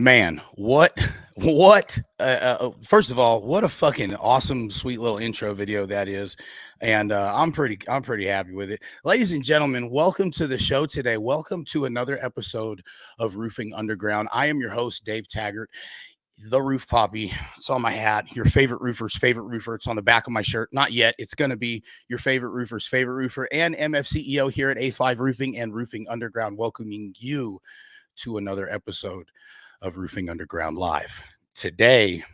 Man, first of all, what a fucking awesome, sweet little intro video that is. And I'm pretty happy with it. Ladies and gentlemen, welcome to the show today. Welcome to another episode of Roofing Underground. I am your host, Dave Taggart, the Roof Poppy. It's on my hat. Your favorite roofer's favorite roofer. It's on the back of my shirt. Not yet. It's going to be your favorite roofer's favorite roofer and MFCEO here at A5 Roofing and Roofing Underground, welcoming you to another episode of Roofing Underground Live. Today,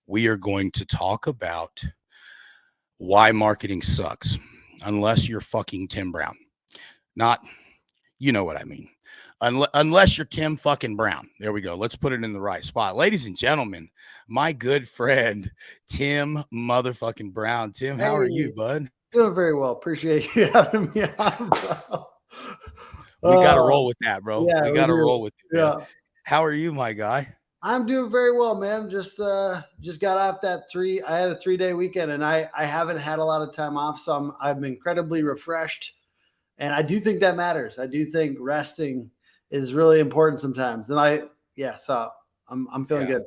we are going to talk about why marketing sucks, unless you're fucking Tim Brown. Not, you know what I mean. Unless you're Tim fucking Brown. There we go. Let's put it in the right spot. Ladies and gentlemen, my good friend, Tim motherfucking Brown. Tim, how are you, bud? Doing very well. Appreciate you having me on, bro. We got to roll with that, bro. Yeah, we got to roll with it. Yeah. Man. How are you, my guy? I'm doing very well, man. Just got off that I had a 3-day weekend and I haven't had a lot of time off. So I'm incredibly refreshed. And I do think that matters. I do think resting is really important sometimes. And so I'm feeling good.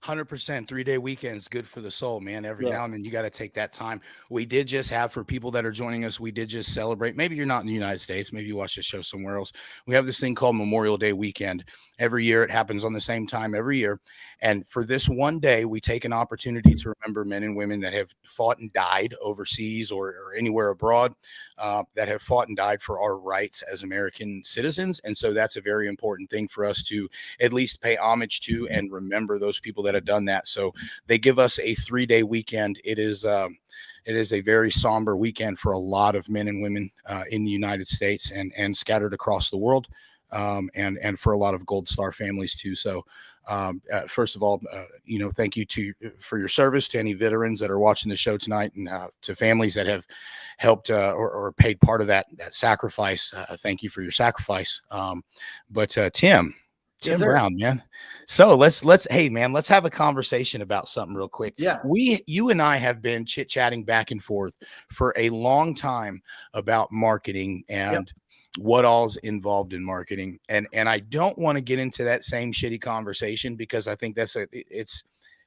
100% 3-day weekends, good for the soul, man. Every now and then you got to take that time. We did just have, for people that are joining us, we did just celebrate. Maybe you're not in the United States. Maybe you watch the show somewhere else. We have this thing called Memorial Day weekend. Every year it happens on the same time every year. And for this one day, we take an opportunity to remember men and women that have fought and died overseas or anywhere abroad, that have fought and died for our rights as American citizens. And so that's a very important thing for us to at least pay homage to and remember those people that have done that. So they give us a 3-day weekend. It is a very somber weekend for a lot of men and women in the United States and scattered across the world, and for a lot of Gold Star families too. So first of all, thank you for your service to any veterans that are watching the show tonight, and to families that have helped or paid part of that sacrifice. Thank you for your sacrifice. But Tim Yes, Brown, man. So let's have a conversation about something real quick. Yeah. You and I have been chit-chatting back and forth for a long time about marketing and what all's involved in marketing. And I don't want to get into that same shitty conversation, because I think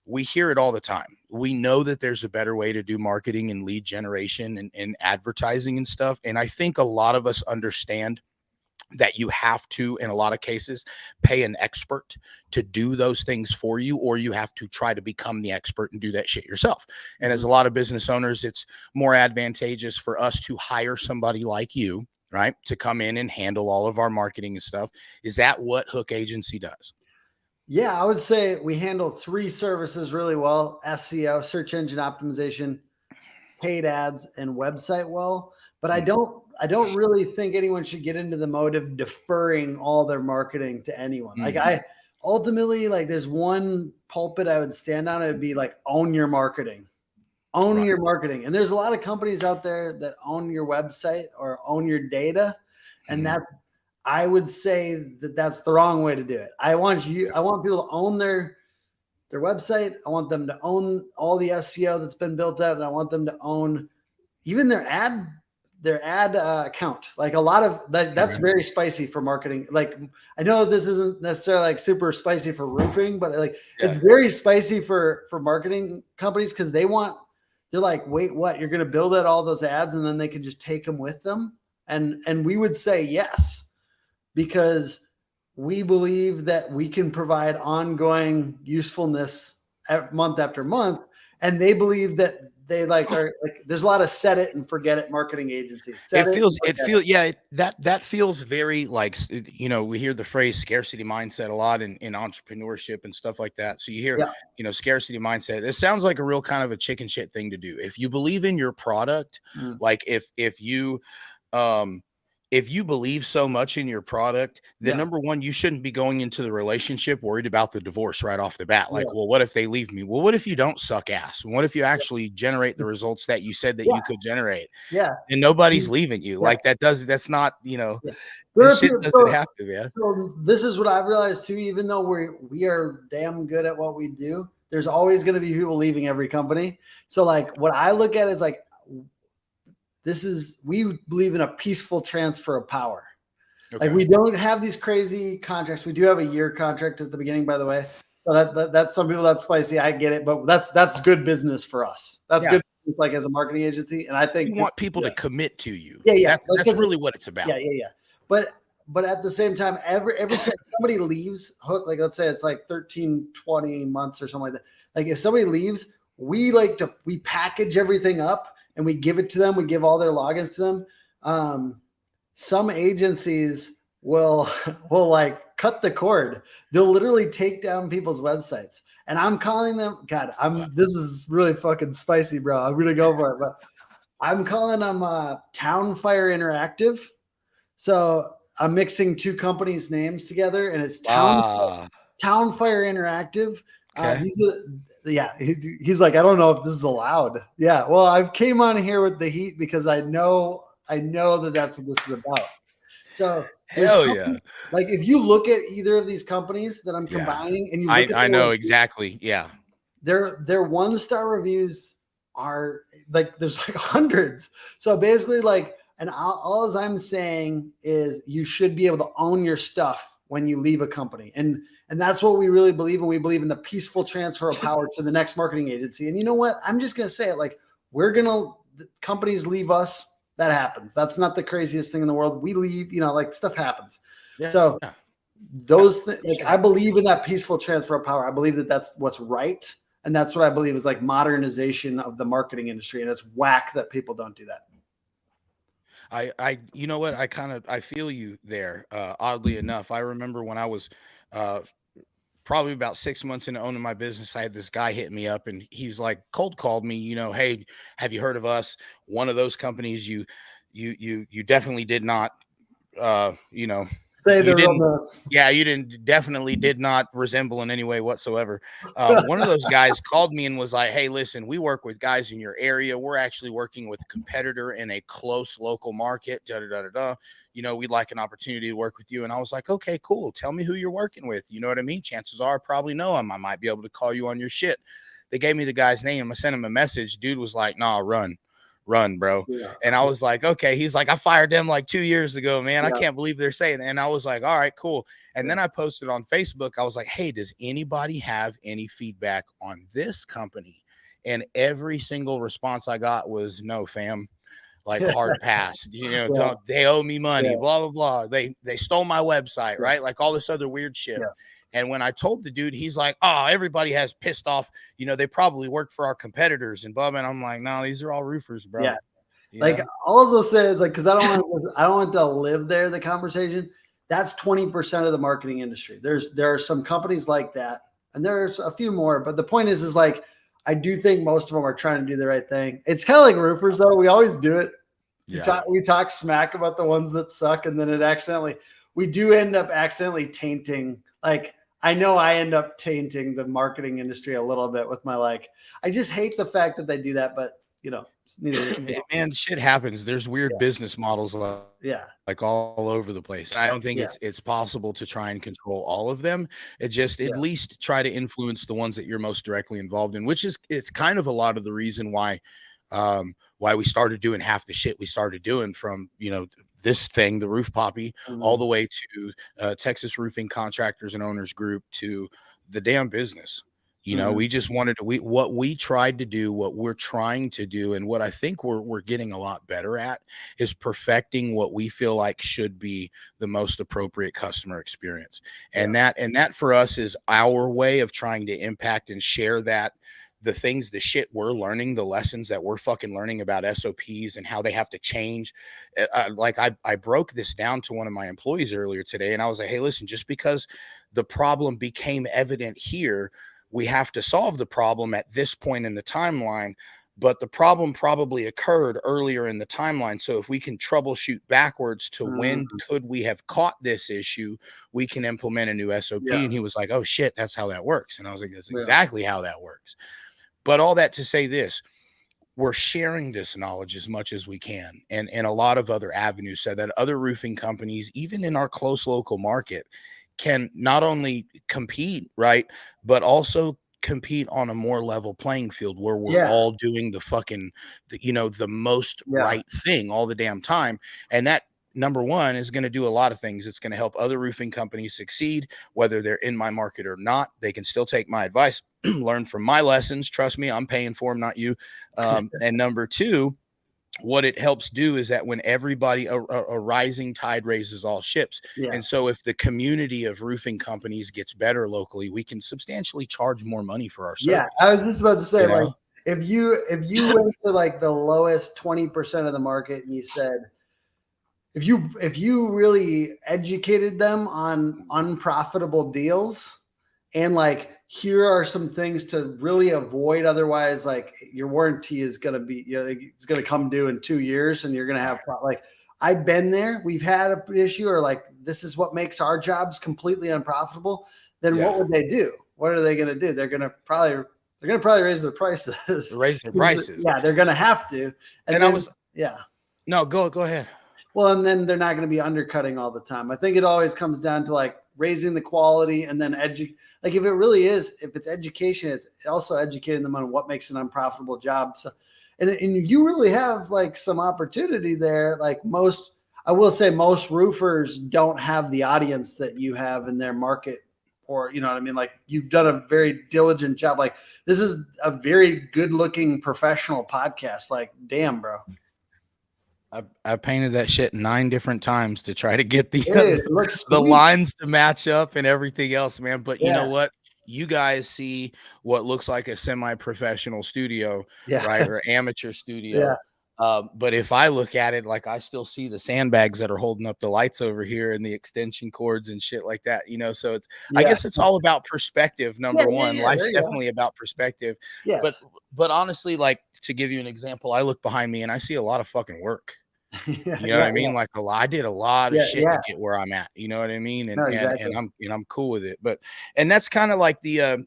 we hear it all the time. We know that there's a better way to do marketing and lead generation and advertising and stuff. And I think a lot of us understand that you have to, in a lot of cases, pay an expert to do those things for you, or you have to try to become the expert and do that shit yourself. And as a lot of business owners, it's more advantageous for us to hire somebody like you, right, to come in and handle all of our marketing and stuff. Is that what Hook Agency does? Yeah, I would say we handle 3 services really well: SEO, search engine optimization, paid ads, and website well. But I don't really think anyone should get into the mode of deferring all their marketing to anyone. Like ultimately, there's one pulpit I would stand on. It'd be like, own your marketing, your marketing. And there's a lot of companies out there that own your website or own your data. And I would say that's the wrong way to do it. I want people to own their website. I want them to own all the SEO that's been built out. And I want them to own even their ad account. Like a lot of that's very spicy for marketing. Like, I know this isn't necessarily super spicy for roofing, but it's very spicy for marketing companies, because they're like, wait, what? You're going to build out all those ads and then they can just take them with them? And we would say yes, because we believe that we can provide ongoing usefulness month after month. And they believe that they there's a lot of set it and forget it marketing agencies. That feels very like, we hear the phrase scarcity mindset a lot in entrepreneurship and stuff like that. So you hear, scarcity mindset. It sounds like a real kind of a chicken shit thing to do. If you believe in your product, like if you believe so much in your product, then number one, you shouldn't be going into the relationship worried about the divorce right off the bat. Like, well, what if they leave me? Well, what if you don't suck ass? What if you actually generate the results that you said that you could generate? Yeah. And nobody's leaving you. Like that's not, this shit doesn't have to, man. So this is what I've realized too, even though we are damn good at what we do, there's always going to be people leaving every company. So what I look at is we believe in a peaceful transfer of power. Like Okay. we don't have these crazy contracts. We do have a year contract at the beginning, by the way. So that's some people that's spicy. I get it, but that's good business for us. That's Yeah. good, like as a marketing agency. And I think You want people yeah, to commit to you. yeah, That's like that's because really it's what it's about. yeah. But at the same time, every time somebody leaves Hook, like let's say it's like 13, 20 months or something like that. Like if somebody leaves, we package everything up and we give it to them. We give all their logins to them. Some agencies will will like cut the cord. They'll literally take down people's websites. And I'm calling them, God, Wow. this is really fucking spicy, bro. I'm gonna go for it. But I'm calling them Town Fire Interactive. So I'm mixing two companies' names together, and it's Ah, Town Fire Interactive. okay. He's like, I don't know if this is allowed. Yeah, well, I came on here with the heat because I know that that's what this is about. So there's Hell yeah. like if you look at either of these companies that I'm Yeah. combining, and you look at I know their exactly. Yeah. their 1-star reviews are like there's like hundreds. So basically, like, and all I'm saying is you should be able to own your stuff when you leave a company, and that's what we really believe in. We believe in the peaceful transfer of power to the next marketing agency. And you know what? I'm just gonna say it. Like companies leave us. That happens. That's not the craziest thing in the world. We leave. Like stuff happens. Yeah. So Yeah. like I believe in that peaceful transfer of power. I believe that that's what's right. And that's what I believe is like modernization of the marketing industry. And it's whack that people don't do that. You know what? I feel you there. Oddly enough, I remember when I was, uh, probably about 6 months into owning my business, I had this guy hit me up and he's like cold called me, hey, have you heard of us? One of those companies you definitely did not, Say you the real didn't, the yeah, you didn't, definitely did not resemble in any way whatsoever. One of those guys called me and was like, hey, listen, we work with guys in your area. We're actually working with a competitor in a close local market. Da da da da da. We'd like an opportunity to work with you. And I was like, okay, cool. Tell me who you're working with. You know what I mean? Chances are I probably know him. I might be able to call you on your shit. They gave me the guy's name. I sent him a message. Dude was like, nah, run, bro. yeah, And I was like, okay. He's like, I fired them like 2 years ago, man. I yeah, can't believe they're saying that. And I was like, all right, cool. And yeah. then I posted on Facebook. I was like, hey, does anybody have any feedback on this company? And every single response I got was no, fam. Like hard pass, Yeah, they owe me money, yeah, blah, blah, blah. They stole my website, yeah, right? Like all this other weird shit. yeah. And when I told the dude, he's like, oh, everybody has pissed off, they probably work for our competitors and blah, blah. And I'm like, no, these are all roofers, bro. Yeah. Like also says like because I don't want to live there. The conversation that's 20% of the marketing industry. There are some companies like that, and there's a few more. But the point is like I do think most of them are trying to do the right thing. It's kind of like roofers though. We always do it. Yeah. We talk smack about the ones that suck, and then we do end up accidentally tainting. Like I know I end up tainting the marketing industry a little bit with my I just hate the fact that they do that, but neither. Man, shit happens. There's weird Yeah. business models Yeah. like all over the place. I don't think Yeah. it's possible to try and control all of them. It just Yeah. at least try to influence the ones that you're most directly involved in, which is it's kind of a lot of the reason why we started doing half the shit we started doing from this thing, the Roof Poppy, all Mhm. the way to Texas Roofing Contractors and Owners Group to the damn business. Mhm. We just wanted to what we tried to do, what we're trying to do, and what I think we're getting a lot better at is perfecting what we feel like should be the most appropriate customer experience. And that for us is our way of trying to impact and share the things, the shit we're learning, the lessons that we're fucking learning about SOPs and how they have to change. Like I broke this down to one of my employees earlier today, and I was like, hey, listen, just because the problem became evident here, we have to solve the problem at this point in the timeline, but the problem probably occurred earlier in the timeline. So if we can troubleshoot backwards to when Mhm. could we have caught this issue, we can implement a new SOP. Yeah. And he was like, oh shit, that's how that works. And I was like, that's Yeah. exactly how that works. But all that to say this, we're sharing this knowledge as much as we can and a lot of other avenues so that other roofing companies, even in our close local market, can not only compete, right, but also compete on a more level playing field where we're Yeah. all doing the fucking the most Yeah. right thing all the damn time. And that number one, is going to do a lot of things. It's going to help other roofing companies succeed, whether they're in my market or not. They can still take my advice, learn from my lessons. Trust me, I'm paying for them, not you. And number two, what it helps do is that when everybody, a rising tide raises all ships. Yeah. And so if the community of roofing companies gets better locally, we can substantially charge more money for our service. Yeah, I was just about to say, You know? like, if you went to like the lowest 20% of the market and you said, if you really educated them on unprofitable deals and like, here are some things to really avoid, otherwise like your warranty is going to be, it's going to come due in 2 years and you're going to have like, I've been there, we've had an issue, or like, this is what makes our jobs completely unprofitable. Then what would they do? What are they going to do? They're going to probably raise their prices. Raise their prices. Yeah, they're going to have to. And then, No, go ahead. Well, and then they're not going to be undercutting all the time. I think it always comes down to like raising the quality and then like if it really is, if it's education, it's also educating them on what makes an unprofitable job. So, and you really have like some opportunity there. Like I will say most roofers don't have the audience that you have in their market, or, you know what I mean? Like, you've done a very diligent job. Like, this is a very good looking professional podcast. Like, damn, bro. I painted that shit 9 different times to try to get the the lines to match up and everything else, man. But you know Yeah. what? You guys see what looks like a semi-professional studio, Yeah. right? Or amateur studio. But if I look at it, like, I still see the sandbags that are holding up the lights over here and the extension cords and shit like that, you know? So I guess it's all about perspective. Number one, life's definitely about perspective. Yes. But honestly, like, to give you an example, I look behind me and I see a lot of fucking work. You know what I mean? Like, I did a lot of shit to get where I'm at. You know what I mean? And I'm cool with it. And that's kind of like the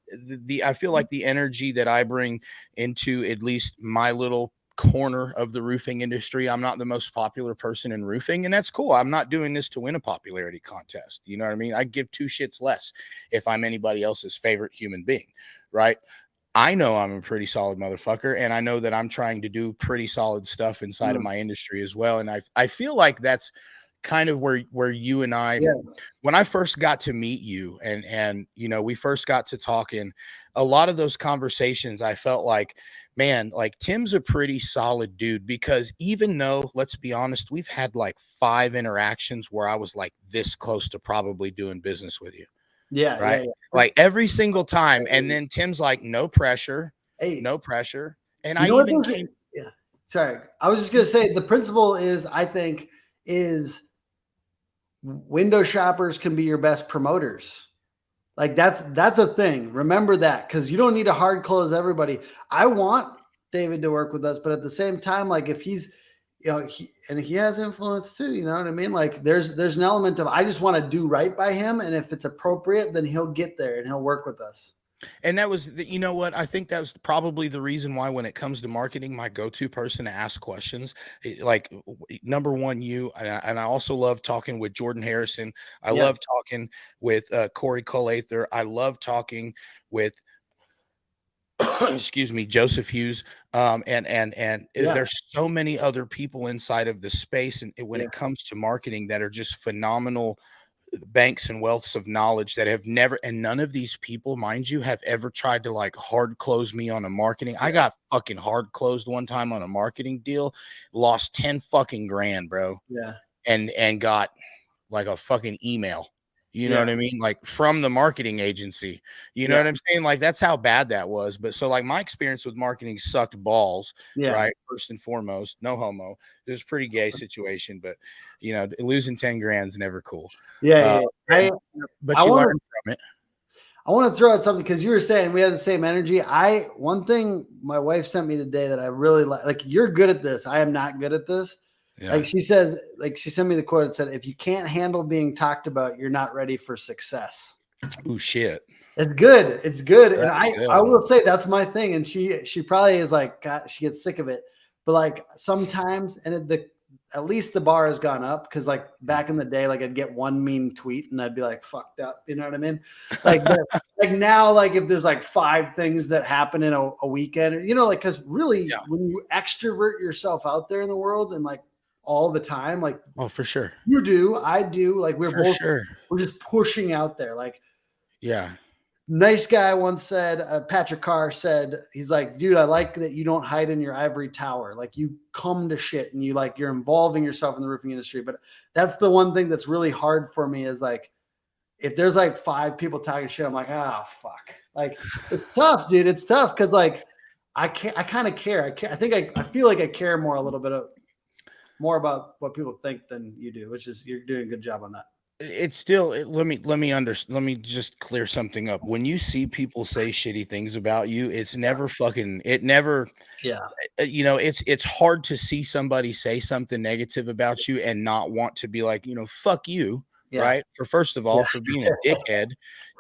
I feel like the energy that I bring into at least my little corner of the roofing industry. I'm not the most popular person in roofing, and that's cool. I'm not doing this to win a popularity contest. You know what I mean? I give 2 shits less if I'm anybody else's favorite human being, right? I know I'm a pretty solid motherfucker, and I know that I'm trying to do pretty solid stuff inside of my industry as well. And I feel like that's kind of where you and I, when I first got to meet you and you know, we first got to talking, a lot of those conversations, I felt like, man, like, Tim's a pretty solid dude, because even though, let's be honest, we've had like 5 interactions where I was like this close to probably doing business with you. Right. Like, every single time. And then Tim's like, no pressure, no pressure. And I even came. Yeah. Sorry. I was just going to say, the principle is, I think, is window shoppers can be your best promoters. Like, that's a thing. Remember that, because you don't need to hard close everybody. I want David to work with us, but at the same time, like, if he's, you know, he has influence too, you know what I mean? Like, there's an element of, I just want to do right by him, and if it's appropriate, then he'll get there and he'll work with us. And that was you know what? I think that was probably the reason why, when it comes to marketing, my go-to person to ask questions, like, number one, you, and I also love talking with Jordan Harrison. I love talking with Corey Colather. I love talking with excuse me, Joseph Hughes. And there's so many other people inside of the space, and when it comes to marketing, that are just phenomenal banks and wealths of knowledge that have never, and none of these people, mind you, have ever tried to like hard close me on a marketing. I got fucking hard closed one time on a marketing deal, lost 10 fucking grand, bro. And got like a fucking email. You know what I mean? Like, from the marketing agency, you know what I'm saying? Like, that's how bad that was. But so, like, my experience with marketing sucked balls, right? First and foremost, no homo. It was a pretty gay situation, but, you know, losing 10 grand is never cool. But you learn from it. I want to throw out something, because you were saying we had the same energy. One thing my wife sent me today that I really like, you're good at this. I am not good at this. Like, she says, like, she sent me the quote that said, if you can't handle being talked about, you're not ready for success. Oh shit. It's good. It's good. And I will say that's my thing. And she probably is like, God, she gets sick of it. But like, sometimes, and at least the bar has gone up, because like back in the day, like, I'd get one mean tweet and I'd be like fucked up. You know what I mean? Like, like now, like, if there's like 5 things that happen in a weekend, you know, like, because really when you extrovert yourself out there in the world, and like, all the time. Like, Oh, for sure. you do, I do. Like, For sure. we're just pushing out there. Like, Yeah. nice guy once said, Patrick Carr said, he's like, dude, I like that you don't hide in your ivory tower. Like, you come to shit and you're involving yourself in the roofing industry. But that's the one thing that's really hard for me is like, if there's like 5 people talking shit, I'm like, oh, fuck. Like, it's tough, dude. It's tough. Cause like, I kind of care. I feel like I care more about what people think than you do, which is, you're doing a good job on that. It's still let me just clear something up. When you see people say shitty things about you, it's never fucking it never Yeah. it's hard to see somebody say something negative about you and not want to be like, fuck you, Yeah. right? For first of all, Yeah. for being a dickhead,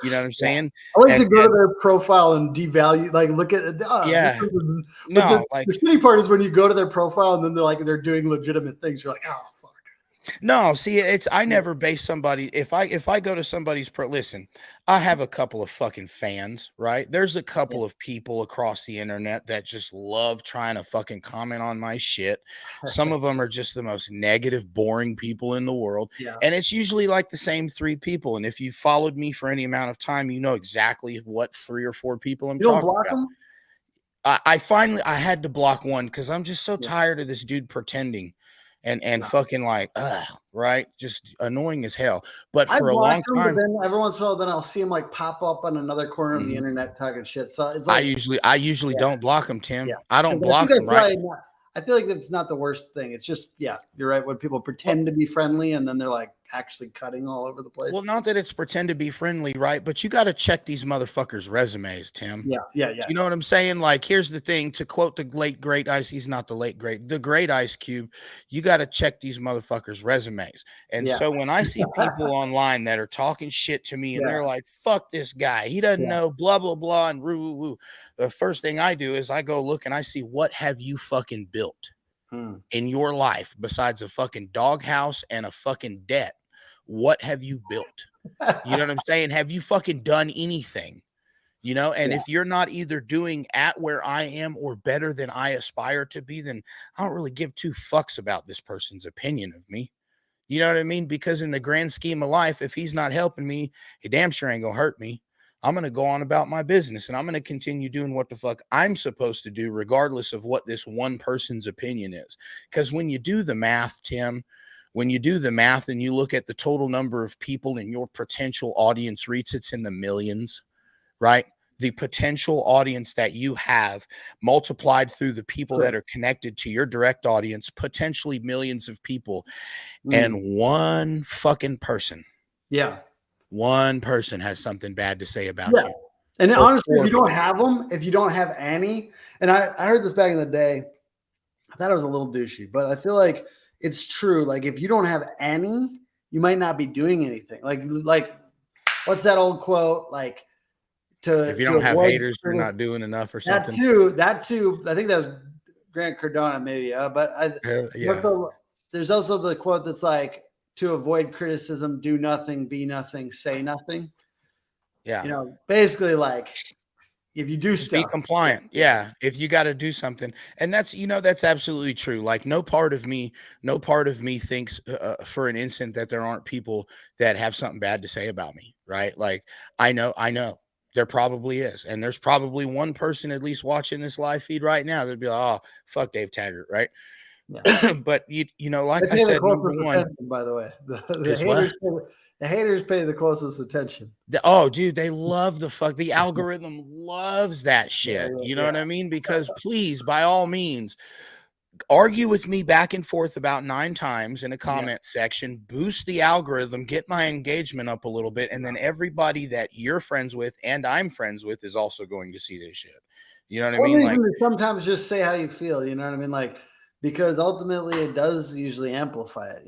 you know what I'm Yeah. saying? I like And to go to their profile and devalue, like look at it. yeah, But no, like the shitty part is when you go to their profile and then they're doing legitimate things. You're like, oh fuck. no, see, I never base somebody if I go to somebody's listen, I have a couple of fucking fans, right? There's a Yeah. couple of people across the internet that just love trying to fucking comment on my shit. Some of them are just the most negative, boring people in the world. Yeah. And it's usually like the same 3 people. And if you followed me for any amount of time, you know exactly what 3 or 4 people I'm You don't talking block about. them? I had to block one because I'm just so Yeah. tired of this dude pretending and Yeah. fucking like, right? Just annoying as hell. But I for a block long them, but time, then every once in a while, then I'll see them like pop up on another corner of the mhm, internet talking shit. So it's I like, usually yeah, don't block them, yeah. Tim. I don't 'Cause I think block that's them, right? probably not, I feel like that's not the worst thing. It's just, yeah, you're right. When people Well, pretend to be friendly and then they're like actually cutting all over the place. well, not that it's pretend to be friendly, right? But you got to check these motherfuckers' resumes, Tim. Yeah, yeah, Do yeah, you know what I'm saying? Like, here's the thing, to quote the late great Ice, he's not the late great, the great Ice Cube, you got to check these motherfuckers' resumes. And yeah, so when I see people online that are talking shit to me and yeah, they're like, fuck this guy, he doesn't yeah. know, blah, blah, blah, and woo, woo, woo. The first thing I do is I go look and I see, what have you fucking built Hmm. in your life besides a fucking doghouse and a fucking debt? What have you built? You know what I'm saying? Have you fucking done anything? And Yeah, if you're not either doing at where I am or better than I aspire to be, then I don't really give 2 fucks about this person's opinion of me. You know what I mean? Because in the grand scheme of life, if he's not helping me, he damn sure ain't gonna hurt me. I'm gonna go on about my business and I'm gonna continue doing what the fuck I'm supposed to do, regardless of what this one person's opinion is. Because when you do the math, Tim, when you do the math and you look at the total number of people in your potential audience reach, it's in the millions, right? The potential audience that you have multiplied through the people that true. are connected to your direct audience, potentially millions of people, Mm, and yeah, one person has something bad to say about yeah. you, And or honestly, if 4 you don't people. have them, if you don't have any, and I heard this back in the day, I thought it was a little douchey, but I feel like it's true. Like, if you don't have any, you might not be doing anything. Like what's that old quote? Like, If you to don't have avoid haters, you're not doing enough or that something. too. That too. I think that was Grant Cardone, maybe. Yeah. There's also the quote that's like, to avoid criticism, do nothing, be nothing, say nothing. Yeah. Basically, like, if you do Just be stuff, compliant. yeah, Yeah. If you got to do something. And that's absolutely true. Like, no part of me thinks for an instant that there aren't people that have something bad to say about me. Right. Like, I know there probably is. And there's probably one person at least watching this live feed right now that'd be like, oh, fuck Dave Taggart. Right. yeah. But They like I pay the said, number closest one attention, by the way. is what? The haters pay the closest attention. Oh, dude, they love the algorithm loves that Yeah, shit. You know yeah, what I mean? Because please, by all means, argue with me back and forth about 9 times in a yeah, comment section, boost the algorithm, get my engagement up a little bit, and then everybody that you're friends with and I'm friends with is also going to see this shit. You know what I one mean? reason Like, to sometimes just say how you feel. You know what I mean? Like, because ultimately it does usually amplify it.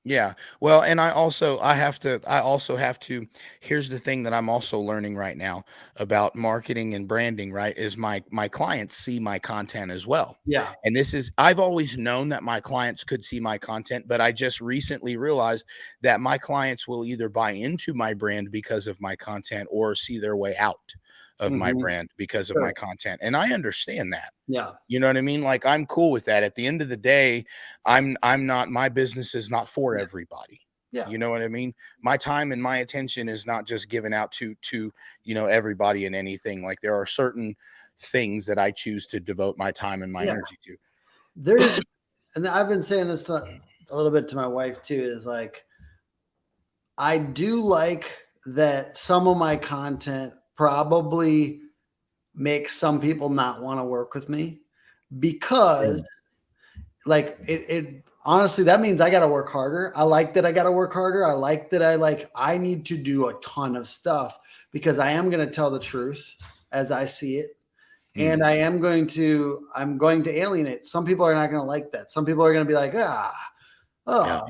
yeah. Well, and I also have to here's the thing that I'm also learning right now about marketing and branding, right? Is my clients see my content as well. Yeah, And I've always known that my clients could see my content, but I just recently realized that my clients will either buy into my brand because of my content or see their way out of my brand because of my content. And I understand that. Yeah. You know what I mean? Like, I'm cool with that. At the end of the day, I'm not, my business is not for everybody. Yeah. You know what I mean? My time and my attention is not just given out to, you know, everybody and anything. Like, there are certain things that I choose to devote my time and my energy to. There's, and I've been saying this a little bit to my wife too, is like, I do like that some of my content probably makes some people not want to work with me, because like it honestly, that means I got to work harder. I like that I got to work harder. I like that I need to do a ton of stuff, because I am going to tell the truth as I see it. And I'm going to alienate. Some people are not going to like that. Some people are going to be like,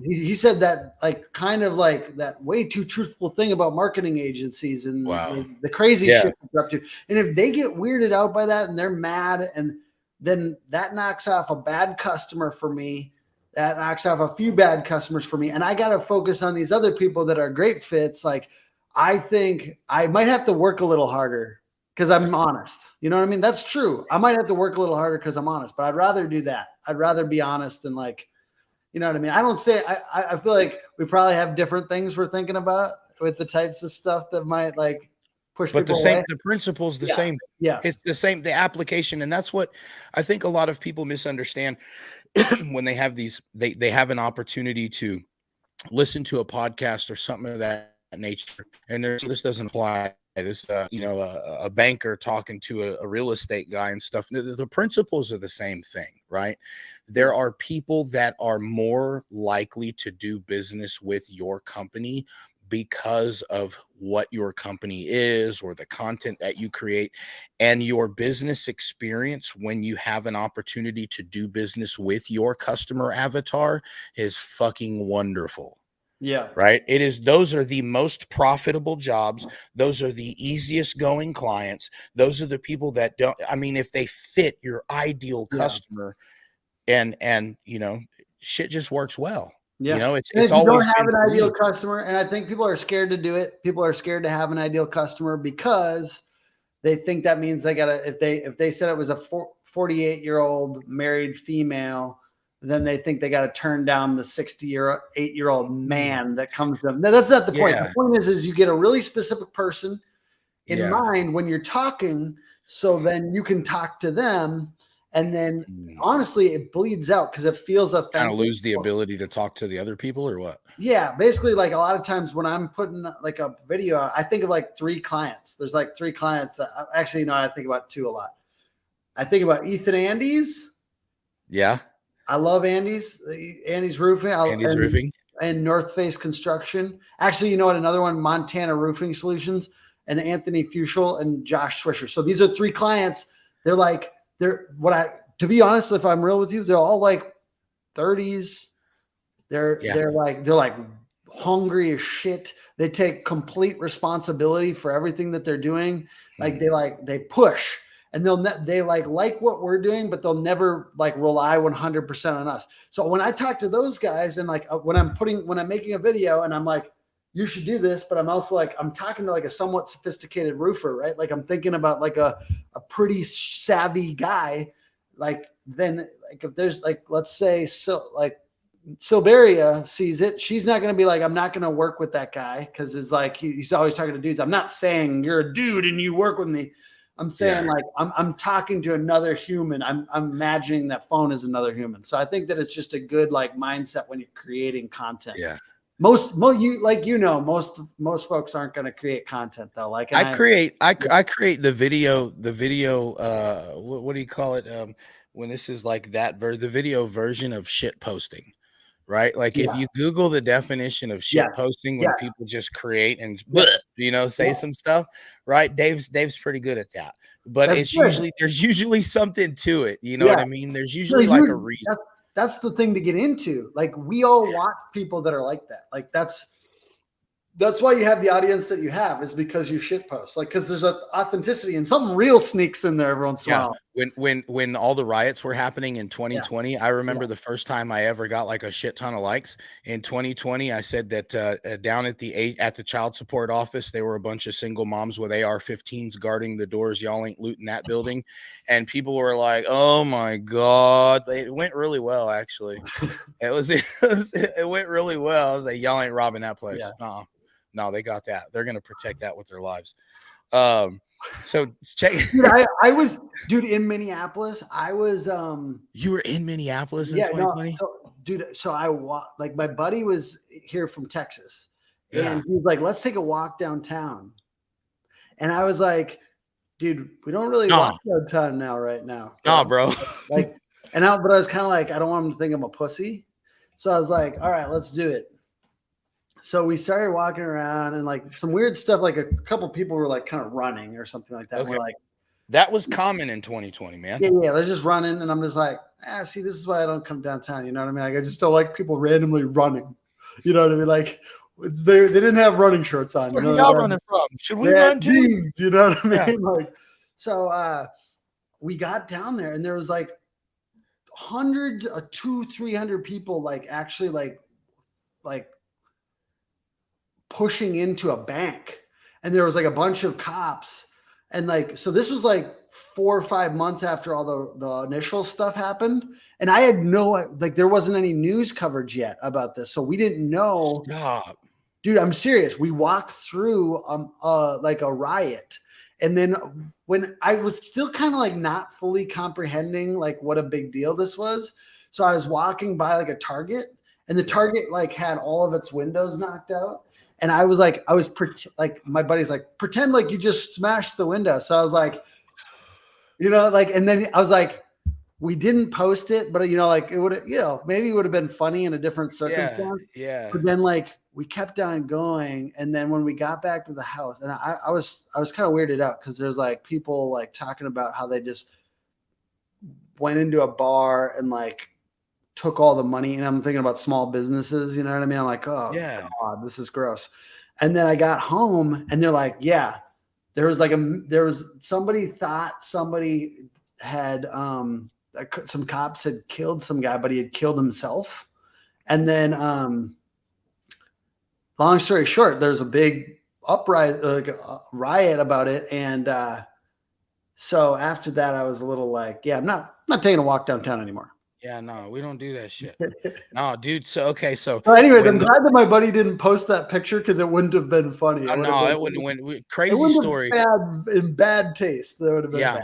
he said that, like, kind of like that way too truthful thing about marketing agencies and the crazy shit they're up to. And if they get weirded out by that and they're mad, and then that knocks off a bad customer for me, that knocks off a few bad customers for me. And I got to focus on these other people that are great fits. Like, I think I might have to work a little harder, because I'm honest. You know what I mean? That's true. I might have to work a little harder because I'm honest, but I'd rather do that. I'd rather be honest than, like, you know what I mean? I don't say, I feel like we probably have different things we're thinking about with the types of stuff that might, like, push people away. The principle's the same. Yeah. It's the same, the application. And that's what I think a lot of people misunderstand when they have these, they have an opportunity to listen to a podcast or something of that nature. And this doesn't apply. This, you know, a banker talking to a real estate guy and stuff. The principles are the same thing, right? There are people that are more likely to do business with your company because of what your company is, or the content that you create, and your business experience. When you have an opportunity to do business with your customer avatar, is fucking wonderful. Yeah. Right. Those are the most profitable jobs. Those are the easiest going clients. Those are the people that don't, I mean, if they fit your ideal customer, and, you know, shit just works well. Yeah. You know, it's if always, you don't have an ideal customer, and I think people are scared to do it. People are scared to have an ideal customer because they think that means they gotta, if they said it was a 48-year-old married female, then they think they got to turn down the 68-year-old man that comes to them. No, that's not the point. The point is you get a really specific person in mind when you're talking, so then you can talk to them. And then honestly, it bleeds out because it feels authentic. Kind of lose the ability to talk to the other people, or what? Yeah, basically, like, a lot of times when I'm putting like a video out, I think of like 3 clients. There's like 3 clients that actually, no, I think about 2 a lot. I think about Ethan Andes. Yeah. I love Andy's Roofing. Andy's Roofing. And North Face Construction. Actually, you know what? Another one, Montana Roofing Solutions, and Anthony Fuschel and Josh Swisher. So these are 3 clients. To be honest, if I'm real with you, they're all like 30s. They're like hungry as shit. They take complete responsibility for everything that they're doing. Like, they push. And they like what we're doing, but they'll never like rely 100% on us. So when I talk to those guys, and like when I'm making a video and I'm like, you should do this, but I'm also like, I'm talking to like a somewhat sophisticated roofer, right? Like, I'm thinking about like a pretty savvy guy. Like, then, like, if there's like, let's say, so like Silveria sees it, she's not going to be like, I'm not going to work with that guy, because it's like he's always talking to dudes. I'm not saying you're a dude and you work with me. I'm saying like I'm talking to another human. I'm imagining that phone is another human. So I think that it's just a good like mindset when you're creating content. Yeah. Most folks aren't going to create content though. Like, I create the video. What do you call it? When this is like that the video version of shit posting. Right? Like, if you Google the definition of shit posting, when people just create and you know, say some stuff, right? Dave's pretty good at that. But there's usually something to it. You know what I mean? There's usually like a reason. That's the thing to get into. Like, we all want people that are like that. Like, that's why you have the audience that you have, is because you shit post. Like, because there's an authenticity and something real sneaks in there every once in a while. when all the riots were happening in 2020, I remember Yeah. the first time I ever got like a shit ton of likes in 2020. I said that down at the child support office, there were a bunch of single moms with AR-15s guarding the doors. Y'all ain't looting that building, and people were like, "Oh my god!" It went really well, actually. It went really well. I was like, "Y'all ain't robbing that place." Yeah. No, they got that. They're gonna protect that with their lives. So check. Dude, I was, dude, in Minneapolis. I was, You were in Minneapolis in yeah, no, 2020? so, dude, so like my buddy was here from Texas, Yeah. and he was like, "Let's take a walk downtown," and I was like, "Dude, we don't really walk No, downtown right now, no, bro." bro. Like, but I was kind of like, I don't want him to think I'm a pussy, so I was like, "All right, let's do it." So we started walking around, and like some weird stuff, like a couple people were like kind of running or something like that. Okay. We're like, That was common in 2020, man. yeah, they're just running, and I'm just like, see, this is why I don't come downtown. You know what I mean? Like, I just don't like people randomly running. You know what I mean? Like, they didn't have running shorts on. You Where know, y'all running from? Should we they had run too? jeans. You know what I mean? Yeah. Like, so we got down there, and there was like 100, 200-300 people, like actually like pushing into a bank, and there was like a bunch of cops, and like, so this was like 4 or 5 months after all the initial stuff happened, and I had like there wasn't any news coverage yet about this, so we didn't know. Stop. Dude, I'm serious. We walked through like a riot, and then when I was still kind of like not fully comprehending like what a big deal this was, so I was walking by like a Target, and the Target like had all of its windows knocked out. And I was like, like my buddy's like, pretend like you just smashed the window. So I was like, like, and then I was like, we didn't post it, but like it would, maybe it would have been funny in a different circumstance. Yeah. But then like we kept on going, and then when we got back to the house, and I was kind of weirded out because there's like people like talking about how they just went into a bar and like took all the money, and I'm thinking about small businesses, you know what I mean? I'm like, oh Yeah. God, this is gross. And then I got home, and they're like, yeah, there was somebody thought somebody had, some cops had killed some guy, but he had killed himself. And then, long story short, there's a big riot about it. And, so after that, I was a little like, yeah, I'm not taking a walk downtown anymore. Yeah, no, we don't do that shit. No, dude. So okay, so anyways, I'm glad that my buddy didn't post that picture because it wouldn't have been funny. No, it wouldn't. Crazy story. In bad taste. That would have been bad.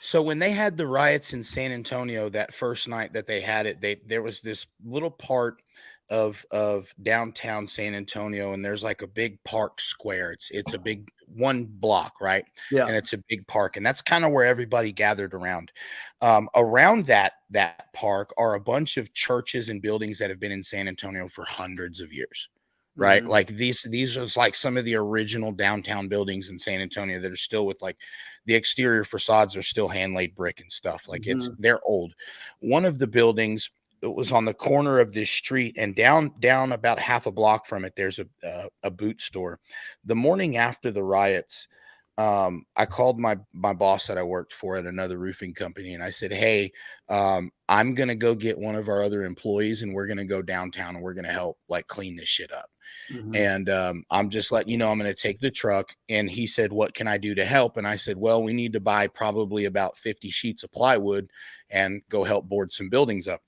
So when they had the riots in San Antonio that first night that they had it, there was this little part of downtown San Antonio, and there's like a big park square. It's a big one block, right? Yeah. And it's a big park, and that's kind of where everybody gathered around. Around that park are a bunch of churches and buildings that have been in San Antonio for hundreds of years. Right. Mm-hmm. Like these are like some of the original downtown buildings in San Antonio that are still with like the exterior facades are still hand laid brick and stuff. Like they're old. One of the buildings, it was on the corner of this street, and down about half a block from it, there's a boot store. The morning after the riots, I called my boss that I worked for at another roofing company, and I said, hey, I'm going to go get one of our other employees, and we're going to go downtown, and we're going to help like clean this shit up. Mm-hmm. And I'm just letting you know, I'm going to take the truck. And he said, what can I do to help? And I said, well, we need to buy probably about 50 sheets of plywood and go help board some buildings up.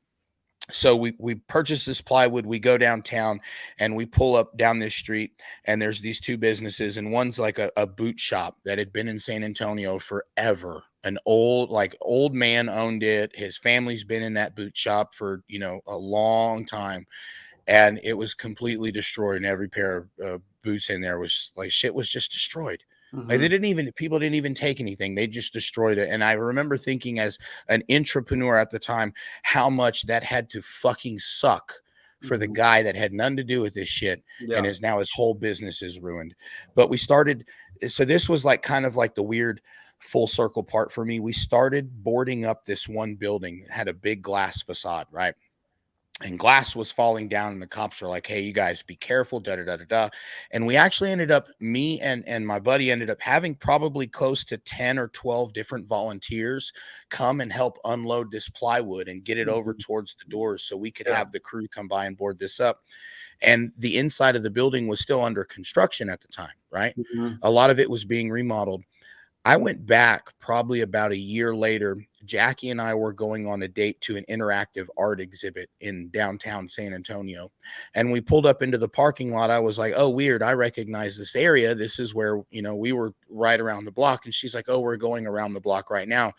So we purchase this plywood, we go downtown, and we pull up down this street, and there's these two businesses, and one's like a boot shop that had been in San Antonio forever. An old man owned it. His family's been in that boot shop for, a long time. And it was completely destroyed, and every pair of boots in there was like shit was just destroyed. Mm-hmm. Like people didn't even take anything. They just destroyed it. And I remember thinking as an entrepreneur at the time, how much that had to fucking suck for the guy that had nothing to do with this shit. Yeah. And now his whole business is ruined. But so this was like kind of like the weird full circle part for me. We started boarding up this one building that had a big glass facade, right? and glass was falling down, and the cops were like, hey, you guys be careful, da da da da da. And we actually ended up, me and my buddy ended up having probably close to 10 or 12 different volunteers come and help unload this plywood and get it over Mhm. towards the doors so we could Yeah. have the crew come by and board this up. And the inside of the building was still under construction at the time, right? Mhm. A lot of it was being remodeled. I went back probably about a year later. Jackie and I were going on a date to an interactive art exhibit in downtown San Antonio. And we pulled up into the parking lot. I was like, oh, weird. I recognize this area. This is where, we were right around the block. And she's like, oh, we're going around the block right now.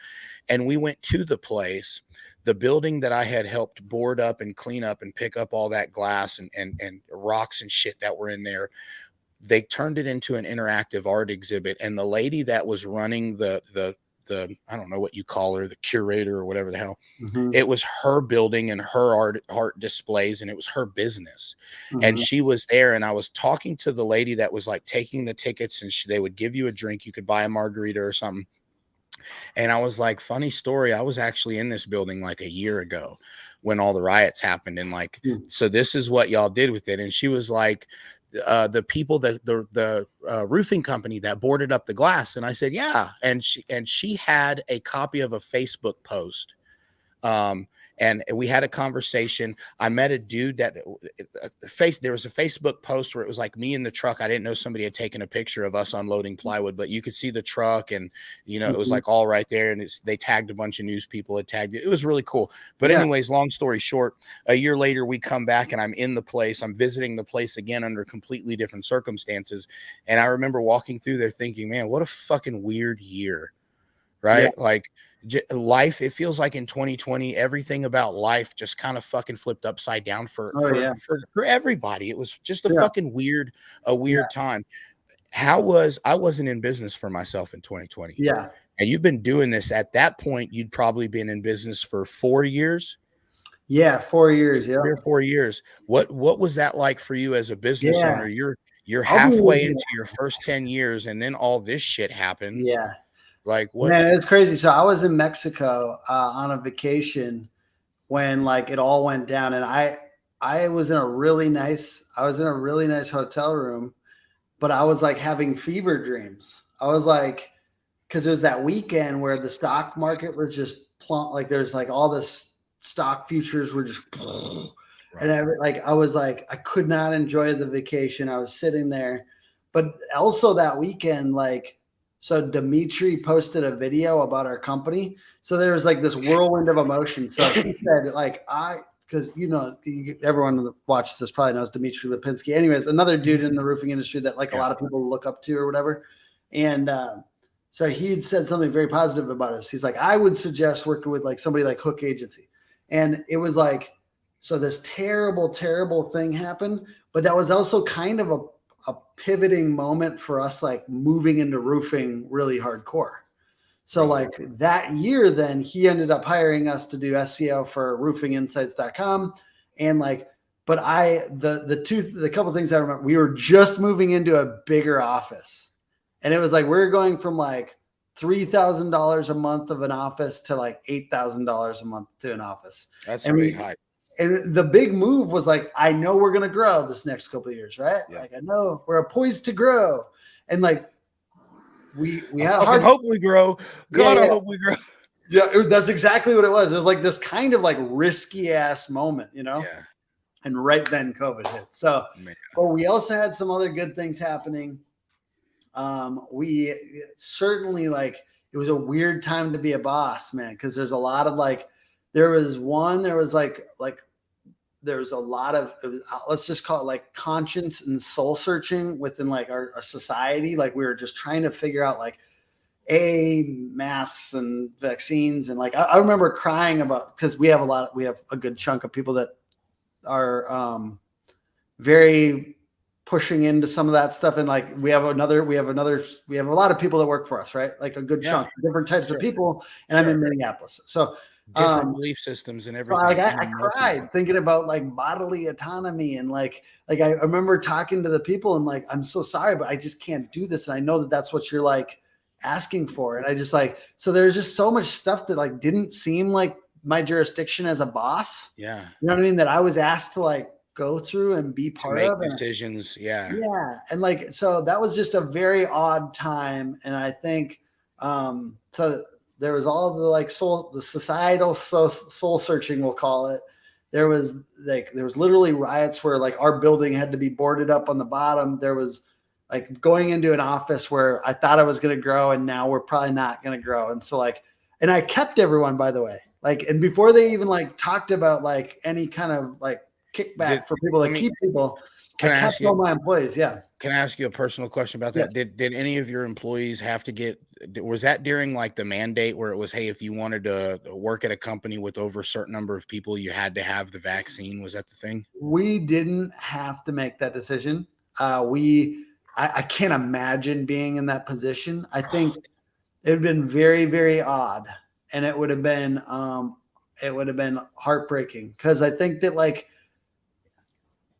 And we went to the place, the building that I had helped board up and clean up and pick up all that glass and rocks and shit that were in there. They turned it into an interactive art exhibit, and the lady that was running the I don't know what you call her, the curator or whatever the hell, Mhm. it was her building and her art displays, and it was her business. And Mhm. she was there, and I was talking to the lady that was like taking the tickets, and they would give you a drink, you could buy a margarita or something. And I was like, funny story, I was actually in this building like a year ago when all the riots happened, and like, Mhm. so this is what y'all did with it. And she was like, the people that the roofing company that boarded up the glass. And I said, yeah. And she had a copy of a Facebook post, um, and we had a conversation. I met a dude that there was a Facebook post where it was like me in the truck. I didn't know somebody had taken a picture of us unloading plywood, but you could see the truck, and it was Mhm. like all right there. And they tagged a bunch of news people had tagged it. It was really cool. But Yeah. anyways, long story short, a year later we come back and I'm in the place. I'm visiting the place again under completely different circumstances. And I remember walking through there thinking, man, what a fucking weird year. Yeah. Right? Like life, it feels like in 2020, everything about life just kind of fucking flipped upside down for Oh for yeah. for for everybody. It was just a Yeah. fucking a Yeah. weird time. I wasn't in business for myself in 2020. Yeah. And you've been doing this at that point, you'd probably been in business for 4 years, Yeah. 4 years. Yeah. 3 or 4 years. What was that like for you as a business Yeah. owner? You're I'll be halfway legit. into your first 10 years, and then all this shit happens. Yeah. Like what? Man, it's crazy. So I was in Mexico on a vacation when like it all went down, and I was in a really nice hotel room, but I was like having fever dreams. I was like, because there's that weekend where the stock market was just plump, like there's like all this stock futures were just and Right. like I was like I could not enjoy the vacation. I was sitting there, but also that weekend, like, so Dimitri posted a video about our company. So there was like this whirlwind of emotion. So he said, like, because everyone that watches this probably knows Dimitri Lipinski. Anyways, another dude in the roofing industry that like a Yeah. lot of people look up to or whatever. And so he had said something very positive about us. He's like, I would suggest working with like somebody like Hook Agency. And it was like, so this terrible, terrible thing happened, but that was also kind of a pivoting moment for us, like moving into roofing really hardcore. So Really? like that year, then he ended up hiring us to do SEO for roofinginsights.com. And like, but the couple things I remember, we were just moving into a bigger office. And it was like, we were going from like $3,000 a month of an office to like $8,000 a month to an office. That's a And big hike. and the big move was like, I know we're going to grow this next couple of years, right? Yeah. Like I know we're poised to grow. And like, we I had a fucking hard, hope we grow. yeah, God, I yeah. hope we grow. Yeah, that's exactly what it was. It was like this kind of like risky ass moment, Yeah, and right then COVID hit. So, man. but we also had some other good things happening. We certainly like, it was a weird time to be a boss, man, because there's a lot of like, there was a lot of, let's just call it like conscience and soul searching within like our society. Like we were just trying to figure out like masks and vaccines. And like, I remember crying about, because we have a good chunk of people that are very pushing into some of that stuff. And like, we have a lot of people that work for us, right? Like a good chunk, different types of people. And I'm in Minneapolis. So Different belief systems and so everything. I cried thinking about like bodily autonomy and like I remember talking to the people and like, I'm so sorry, but I just can't do this. And I know that that's what you're like asking for. And I just like, so there's just so much stuff that like didn't seem like my jurisdiction as a boss. Yeah. You know what I mean? That I was asked to like go through and be To part make of. decisions. Yeah. Yeah. And like, so that was just a very odd time. And I think, so there was all the like the societal soul searching, we'll call it. There was literally riots where like our building had to be boarded up on the bottom. There was like going into an office where I thought I was going to grow and now we're probably not going to grow. And so like, and I kept everyone, by the way, like, and before they even like talked about like any kind of like kickback for people to keep people, I kept all my employees. Yeah. Can I ask you a personal question about that? Yes. Did any of your employees have to get, was that during like the mandate where it was, hey, if you wanted to work at a company with over a certain number of people, you had to have the vaccine? Was that the thing? We didn't have to make that decision. I can't imagine being in that position. I think it would have been very, very odd. And it would have been heartbreaking because I think that like,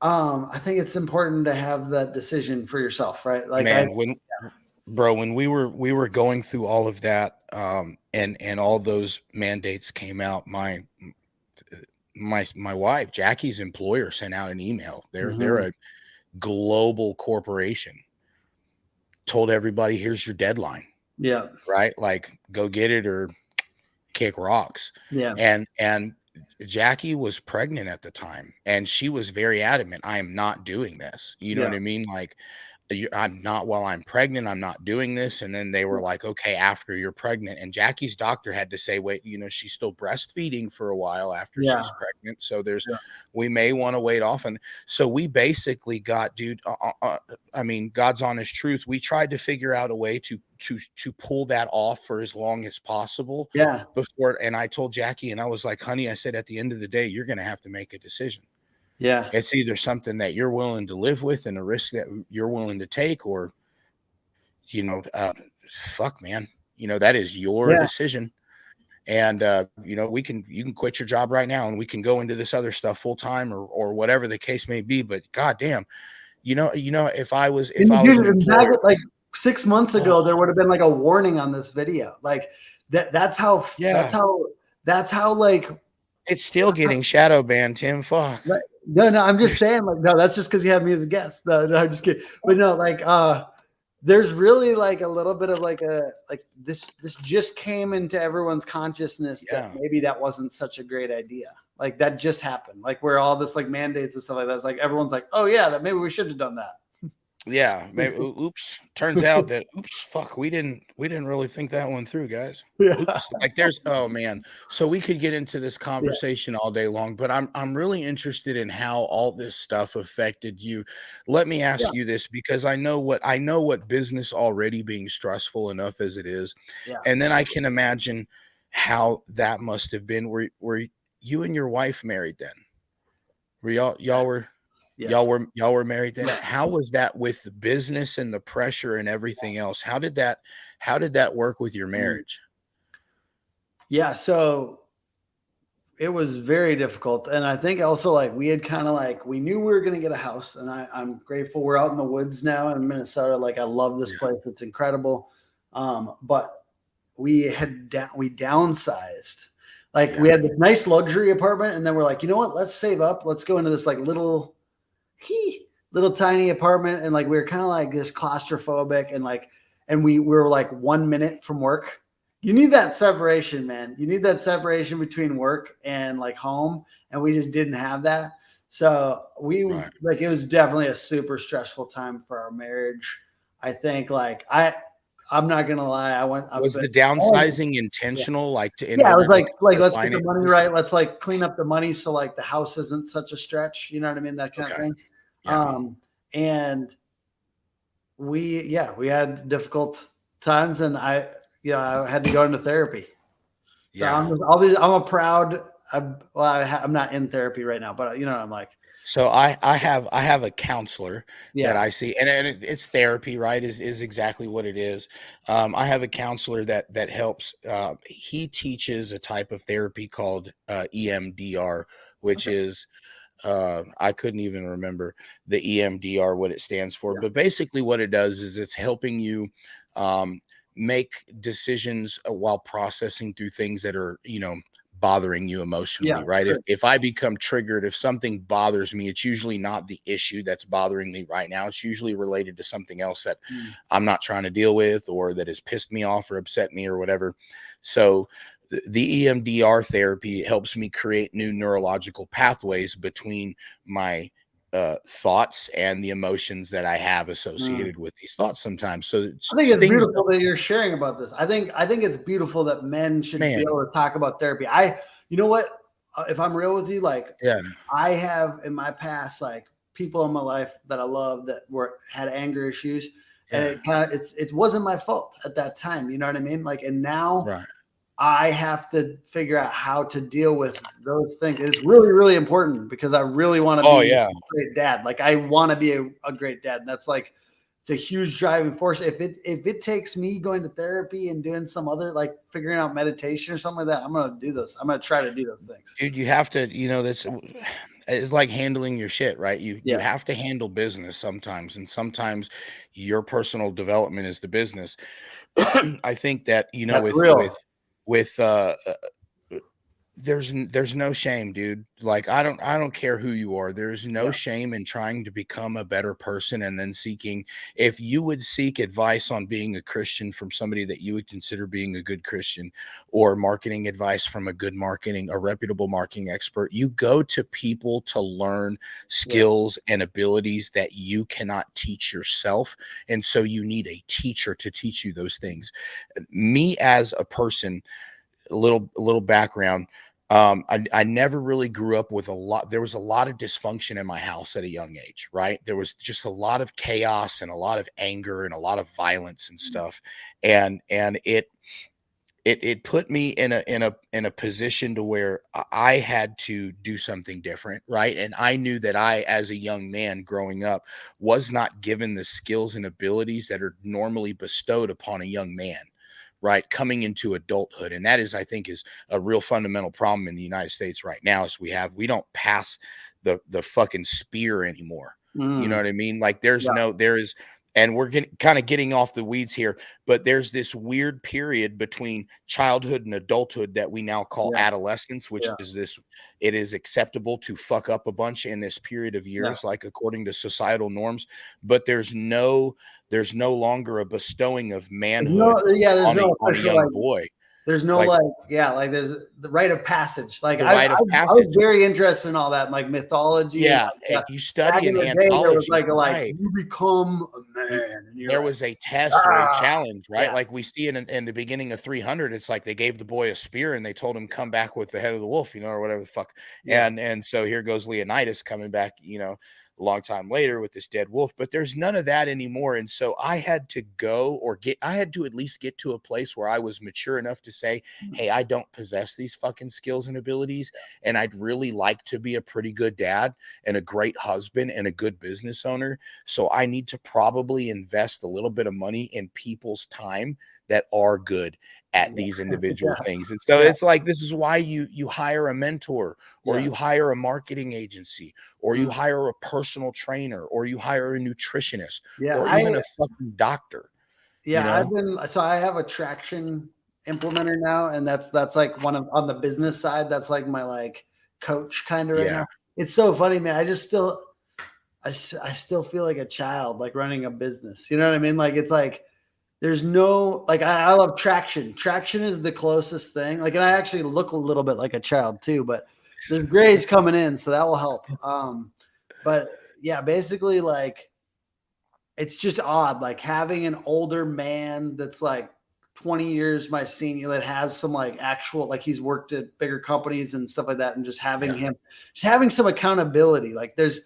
I think it's important to have that decision for yourself, right? Like, man, when we were going through all of that, and all those mandates came out, my wife, Jackie's employer, sent out an email. They're a global corporation. Told everybody, here's your deadline. Yeah. Right. Like, go get it or kick rocks. Yeah. And Jackie was pregnant at the time, and she was very adamant. I am not doing this. You know what I mean? Like, I'm not, while I'm pregnant, I'm not doing this. And then they were like, okay, after you're pregnant. And Jackie's doctor had to say, wait, she's still breastfeeding for a while after she's pregnant. So we may want to wait off. And so we basically got, dude, I mean, God's honest truth. We tried to figure out a way to pull that off for as long as possible. Yeah. Before. And I told Jackie, and I was like, honey, I said, at the end of the day, you're going to have to make a decision. Yeah. It's either something that you're willing to live with and a risk that you're willing to take, or, fuck, man, that is your decision. And, you can quit your job right now and we can go into this other stuff full time or whatever the case may be. But goddamn, if I was an employer, like 6 months ago, there would have been like a warning on this video. Like that's how like it's still getting shadow banned, Tim. Fuck. No, I'm just saying, like, no, that's just because you have me as a guest. No, I'm just kidding. But no, like, there's really like a little bit of like this just came into everyone's consciousness that maybe that wasn't such a great idea. Like that just happened. Like where all this like mandates and stuff like that. It's like everyone's like, oh yeah, that maybe we should have done that. Yeah, maybe. Oops. Turns out that fuck, we didn't really think that one through, guys. Yeah. Oops. Like oh man. So we could get into this conversation all day long, but I'm really interested in how all this stuff affected you. Let me ask you this, because I know what business already being stressful enough as it is. Yeah. And then I can imagine how that must have been. Were you and your wife married then? Were y'all were Yes. Y'all were married then? Yeah. How was that with the business and the pressure and everything else? How did that work with your marriage? Yeah, so it was very difficult. And I think also like we had kind of like, we knew we were going to get a house, and I'm grateful we're out in the woods now in Minnesota. Like I love this place. It's incredible. But we downsized. Like we had this nice luxury apartment, and then we're like, you know what, let's save up. Let's go into this like little tiny apartment. And like, we were kind of like this claustrophobic, and we were like 1 minute from work. You need that separation, man. You need that separation between work and like home. And we just didn't have that. So like, it was definitely a super stressful time for our marriage. I think like, I'm not going to lie. Was the downsizing intentional? Like it was like, let's get the money right. Let's like clean up the money. So like the house isn't such a stretch, you know what I mean? That kind of thing. Yeah. And we had difficult times, and I had to go into therapy. So I'm not in therapy right now, but I'm like. So I have a counselor that I see, and it's therapy, right? Is exactly what it is. I have a counselor that helps. He teaches a type of therapy called EMDR, which is I couldn't even remember the EMDR, what it stands for, but basically what it does is it's helping you make decisions while processing through things that are bothering you Yeah, emotionally, right? sure. If I become triggered, if something bothers me, it's usually not the issue that's bothering me right now. It's usually related to something else that Mm. I'm not trying to deal with, or that has pissed me off or upset me or whatever. So the EMDR therapy helps me create new neurological pathways between my thoughts and the emotions that I have Mm. associated with these thoughts sometimes. So I think it's things, beautiful that you're sharing about this. I think it's beautiful that men should be man, able to talk about therapy. You know what? If I'm real with you, like yeah, I have in my past, like people in my life that I love that had anger issues, and yeah, it wasn't my fault at that time. You know what I mean? Like, and now right. I have to figure out how to deal with those things. It's really, really important because I really want to Oh be yeah, a great dad. Like I want to be a great dad. And that's like, it's a huge driving force. If it takes me going to therapy and doing some other, like figuring out meditation or something like that, I'm going to do this. I'm going to try to do those things. dude, you have to, that's it's like handling your shit, right? You Yeah. have to handle business sometimes, and sometimes your personal development is the business. I think that, That's with real. there's no shame, dude. Like I don't care who you are. There's no Yeah. shame in trying to become a better person, and then seeking, if you would seek advice on being a Christian from somebody that you would consider being a good Christian, or marketing advice from a reputable marketing expert, you go to people to learn Yeah. skills and abilities that you cannot teach yourself. And so you need a teacher to teach you those things. Me as a person, a little background. I never really grew up with a lot. There was a lot of dysfunction in my house at a young age, right? There was just a lot of chaos and a lot of anger and a lot of violence and stuff. And it put me in a position to where I had to do something different, right? And I knew that I, as a young man growing up, was not given the skills and abilities that are normally bestowed upon a young man, right, coming into adulthood. And that is, I think, is a real fundamental problem in the United States right now. Is we don't pass the fucking spear anymore. You know Mm. what I mean? Like there's Yeah. no there is and we're getting kind of getting off the weeds here, but there's this weird period between childhood and adulthood that we now call Yeah. adolescence, which Yeah. is this, it is acceptable to fuck up a bunch in this period of Yeah. years, like according to societal norms. But there's no longer a bestowing of manhood There's on a no on a official young like. boy. There's no Like like, yeah, like there's the rite of passage. Like the I rite of was passage. very interested in all that, like mythology and Yeah, like you back study in in the day there was anthology, like right? you become a You man and you're There like, was a test or a ah, challenge, right? yeah, Like we see in the beginning of 300, it's like they gave the boy a spear and they told him come back with the head of the wolf, or whatever the fuck. yeah, And so here goes Leonidas coming back, a long time later with this dead wolf. But there's none of that anymore. And so I had to at least get to a place where I was mature enough to say, hey, I don't possess these fucking skills and abilities, and I'd really like to be a pretty good dad and a great husband and a good business owner. So I need to probably invest a little bit of money in people's time that are good at these individual yeah, things. And so yeah, it's like, this is why you hire a mentor, or yeah, you hire a marketing agency, or you mm, hire a personal trainer, or you hire a nutritionist, yeah. or even a fucking doctor, you I've know? been so I have a traction implementer now, and that's like one of on the business side. That's like my like coach kind of right Yeah. now. It's so funny, man. I still feel like a child, like running a business. You know what I mean? Like it's like there's no like I love traction. Traction is the closest thing. Like, and I actually look a little bit like a child too, but there's grays coming in, so that will help. But yeah, basically, like it's just odd, like having an older man that's like 20 years my senior that has some like actual like he's worked at bigger companies and stuff like that, and just having Yeah. him just having some accountability. Like there's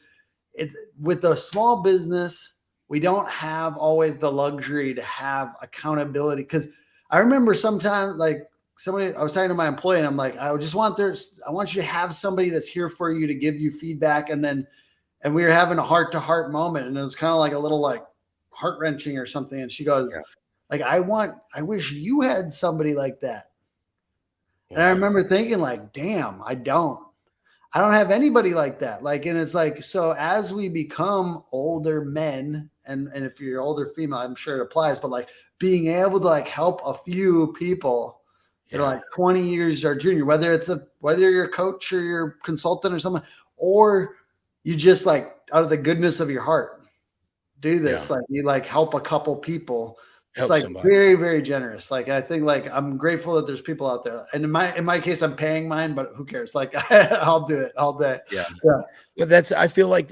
it with a small business, we don't have always the luxury to have accountability. Because I remember sometimes like somebody I was talking to my employee and I'm like, I want you to have somebody that's here for you to give you feedback. And we were having a heart-to-heart moment, and it was kind of like a little like heart-wrenching or something. And she goes, Yeah. like, I wish you had somebody like that. And I Wow. remember thinking, like, damn, I don't have anybody like that. Like, and it's like, so as we become older men, and if you're older female, I'm sure it applies, but like being able to like help a few people, that are like 20 years our junior, whether you're a coach or you're a consultant or something, or you just like out of the goodness of your heart do this. Like you like help a couple people. It's Help like somebody. very, very generous. Like I think like I'm grateful that there's people out there. And in my case, I'm paying mine, but who cares? Like I'll do it all day. Yeah. Yeah. But I feel like,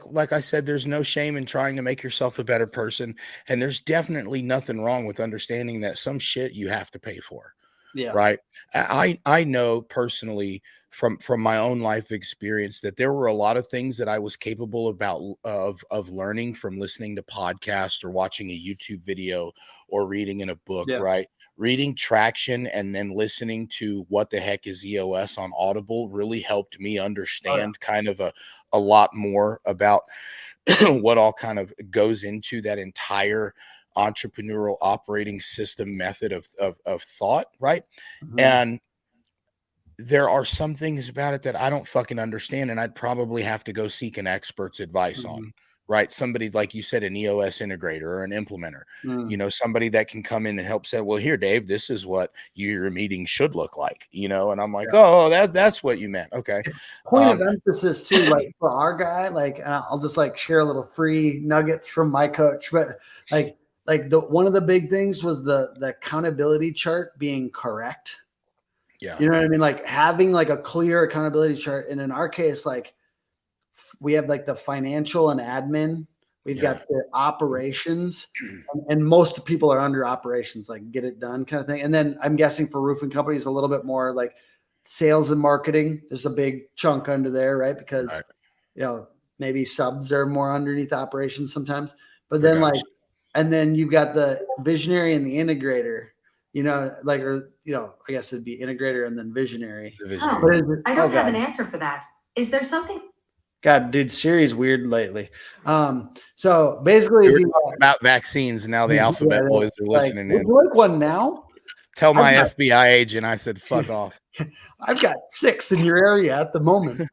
like I said, there's no shame in trying to make yourself a better person. And there's definitely nothing wrong with understanding that some shit you have to pay for. Yeah. Right. I know personally from my own life experience that there were a lot of things that I was capable of learning from listening to podcasts or watching a YouTube video or reading in a book, Yeah. right? Reading Traction and then listening to What the Heck is EOS on Audible really helped me understand kind of a lot more about what all kind of goes into that entire entrepreneurial operating system method of thought, right? And there are some things about it that I don't fucking understand, and I'd probably have to go seek an expert's advice on, right? Somebody like you said, an EOS integrator or an implementer, somebody that can come in and help say, well, here, Dave, this is what your meeting should look like, and I'm like, oh, that's what you meant. Okay. Point of emphasis too, like for our guy, like, and I'll just like share a little free nuggets from my coach, but like one of the big things was the accountability chart being correct. Yeah. You know what I mean? Like having like a clear accountability chart. And in our case, like we have like the financial and admin, we've got the operations, and most people are under operations, like get it done kind of thing. And then I'm guessing for roofing companies, a little bit more like sales and marketing. There's a big chunk under there, right? Because maybe subs are more underneath operations sometimes. But then and then you've got the visionary and the integrator. I guess it'd be integrator and then visionary. I don't have an answer for that. Is there something? God, dude, Siri's weird lately. So basically, we were talking about vaccines, and now the alphabet boys are listening in. Would you like one now? Tell my FBI agent I said, fuck off. I've got 6 in your area at the moment.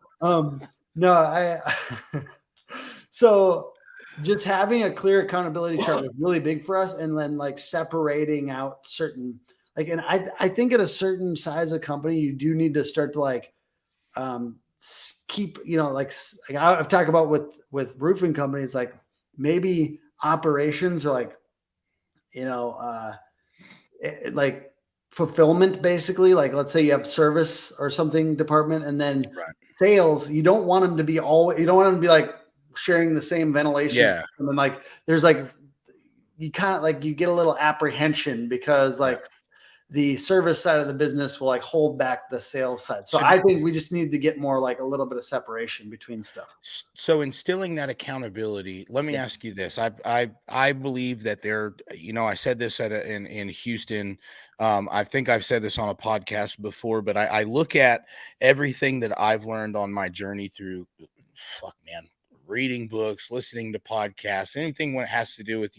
So just having a clear accountability chart was really big for us. And then like separating out certain, like, and I think at a certain size of company, you do need to start to like, keep, like I've talked about with roofing companies, like maybe operations are like, like fulfillment, basically. Like, let's say you have service or something department, and then sales, you don't want them to be you don't want them to be like sharing the same ventilation system. And like, there's like, you kind of like, you get a little apprehension because like the service side of the business will like hold back the sales side. So I think we just need to get more like a little bit of separation between stuff. So instilling that accountability, let me ask you this. I believe that I said this in Houston. I think I've said this on a podcast before, but I look at everything that I've learned on my journey through, reading books, listening to podcasts, anything when it has to do with,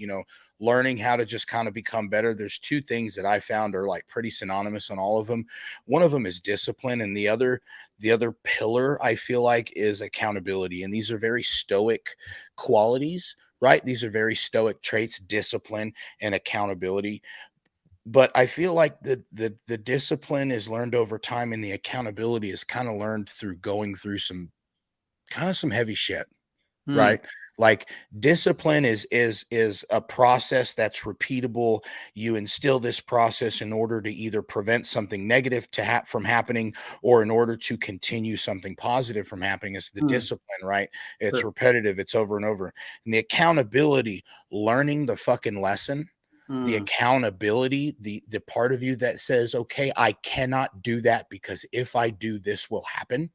learning how to just kind of become better. There's 2 things that I found are like pretty synonymous on all of them. One of them is discipline, and the other pillar I feel like is accountability. And these are very stoic qualities, right? These are very stoic traits, discipline and accountability. But I feel like the discipline is learned over time, and the accountability is kind of learned through going through some heavy shit. Right. Like discipline is a process that's repeatable. You instill this process in order to either prevent something negative from happening, or in order to continue something positive from happening. It's the discipline, right? It's repetitive. It's over and over. And the accountability, learning the fucking lesson, the accountability, the part of you that says, okay, I cannot do that because if I do, this will happen.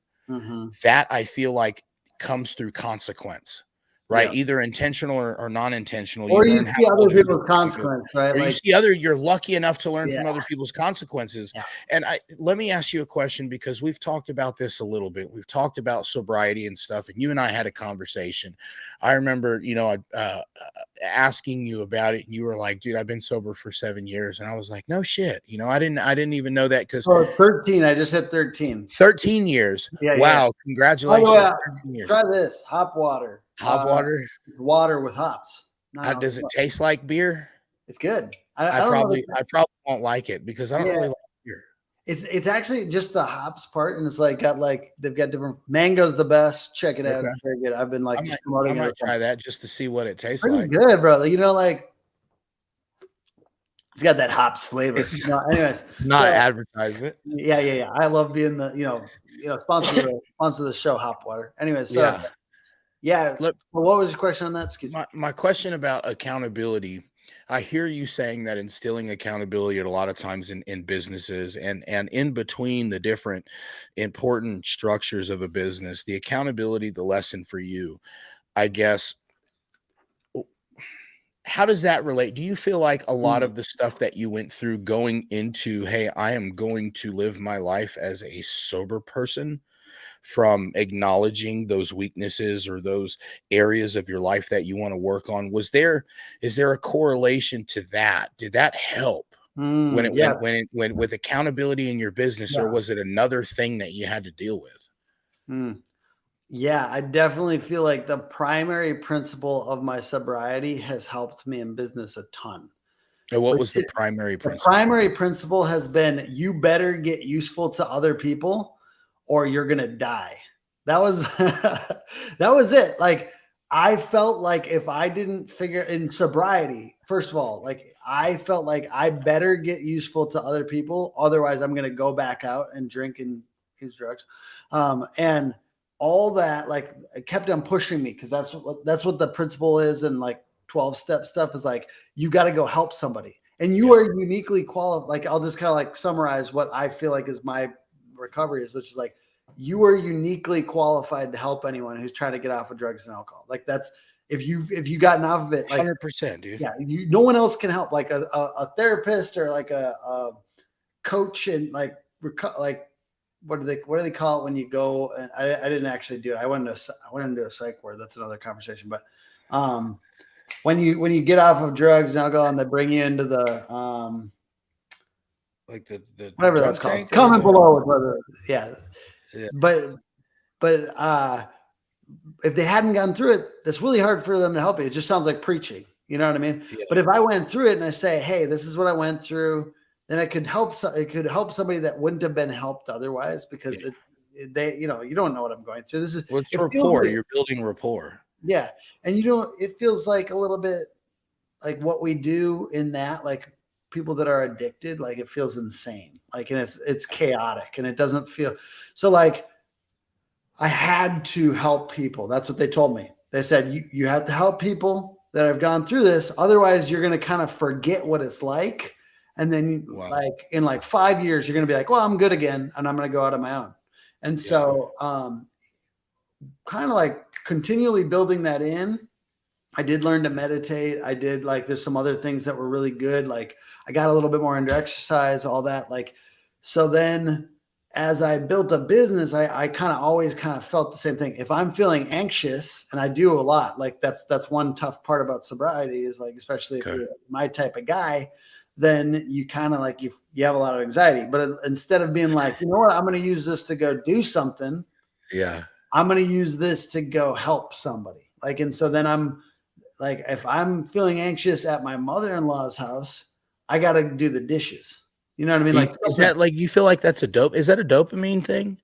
That I feel like comes through consequence, right? Either intentional or non-intentional. Or you see other people's consequence, right? Or you see you're lucky enough to learn from other people's consequences. And let me ask you a question, because we've talked about this a little bit. We've talked about sobriety and stuff, and you and I had a conversation. I remember, asking you about it, and you were like, dude, I've been sober for 7 years. And I was like, no shit. I didn't even know that, because 13, I just hit 13. 13 years. Wow. Yeah. Congratulations. 13 years. Try this hop water. Water with hops. Does it taste like beer? It's good. I probably won't like it because I don't really like beer. It's actually just the hops part, and it's like they've got different mango's the best. Check it out. Okay. It's very good. I've been like I just might, promoting I it. might try that just to see what it tastes Pretty like. good, bro. You know, like it's got that hops flavor. It's You know, anyways, not so advertisement. yeah. I love being the sponsor the show, Hop Water. Anyways, so Yeah. yeah. Look, Well, what was your question on that? Excuse me. my question about accountability. I hear you saying that instilling accountability at a lot of times in businesses and in between the different important structures of a business, the accountability, the lesson for you, I guess. How does that relate? Do you feel like a lot Mm. of the stuff that you went through going into, hey, I am going to live my life as a sober person, from acknowledging those weaknesses or those areas of your life that you want to work on, is there a correlation to that? Did that help Yeah, when with accountability in your business, or yeah. was it another thing that you had to deal with? Mm. Yeah, I definitely feel like the primary principle of my sobriety has helped me in business a ton. And what Which was the primary The principle? primary principle has been you better get useful to other people or you're going to die. That was that was it. Like I felt like if I didn't figure in sobriety, first of all, like I felt like I better get useful to other people, otherwise I'm going to go back out and drink and use drugs. And all that like it kept on pushing me because that's what the principle is, and like 12-step stuff is like you got to go help somebody. And you Yeah. are uniquely qualified. Like I'll just kind of like summarize what I feel like is my recovery is, which is like you are uniquely qualified to help anyone who's trying to get off of drugs and alcohol. Like that's if you gotten off of it, like 100%, dude. yeah, no one else can help. Like a therapist or like a coach and like what do they call it when you go? And I didn't actually do it. I went into a psych ward. That's another conversation. But when you get off of drugs and alcohol and they bring you into the Like the whatever drug that's called, tank or comment the below whether yeah. yeah. But if they hadn't gone through it, that's really hard for them to help you. It just sounds like preaching. You know what I mean? Yeah. But if I went through it and I say, hey, this is what I went through, then it could help somebody that wouldn't have been helped otherwise because they you don't know what I'm going through. This is Well, it's it feels rapport. like, You're building rapport. yeah. And it feels like a little bit like what we do in that, like people that are addicted, like it feels insane. Like, and it's chaotic and it doesn't feel so like I had to help people. That's what they told me. They said, you have to help people that have gone through this. Otherwise you're going to kind of forget what it's like. And then like in like 5 years, you're going to be like, well, I'm good again. And I'm going to go out on my own. And so, kind of like continually building that in. I did learn to meditate. I did like, there's some other things that were really good. Like I got a little bit more into exercise, all that. Like, so then as I built a business, I kind of always kind of felt the same thing. If I'm feeling anxious, and I do a lot, like that's one tough part about sobriety is like, especially if you're my type of guy, then you kind of like, you have a lot of anxiety, but instead of being like, you know what, I'm going to use this to go do something. Yeah. I'm going to use this to go help somebody. Like, and so then I'm like, if I'm feeling anxious at my mother-in-law's house, I got to do the dishes. You know what I mean? Like, is that like, you feel like that's is that a dopamine thing?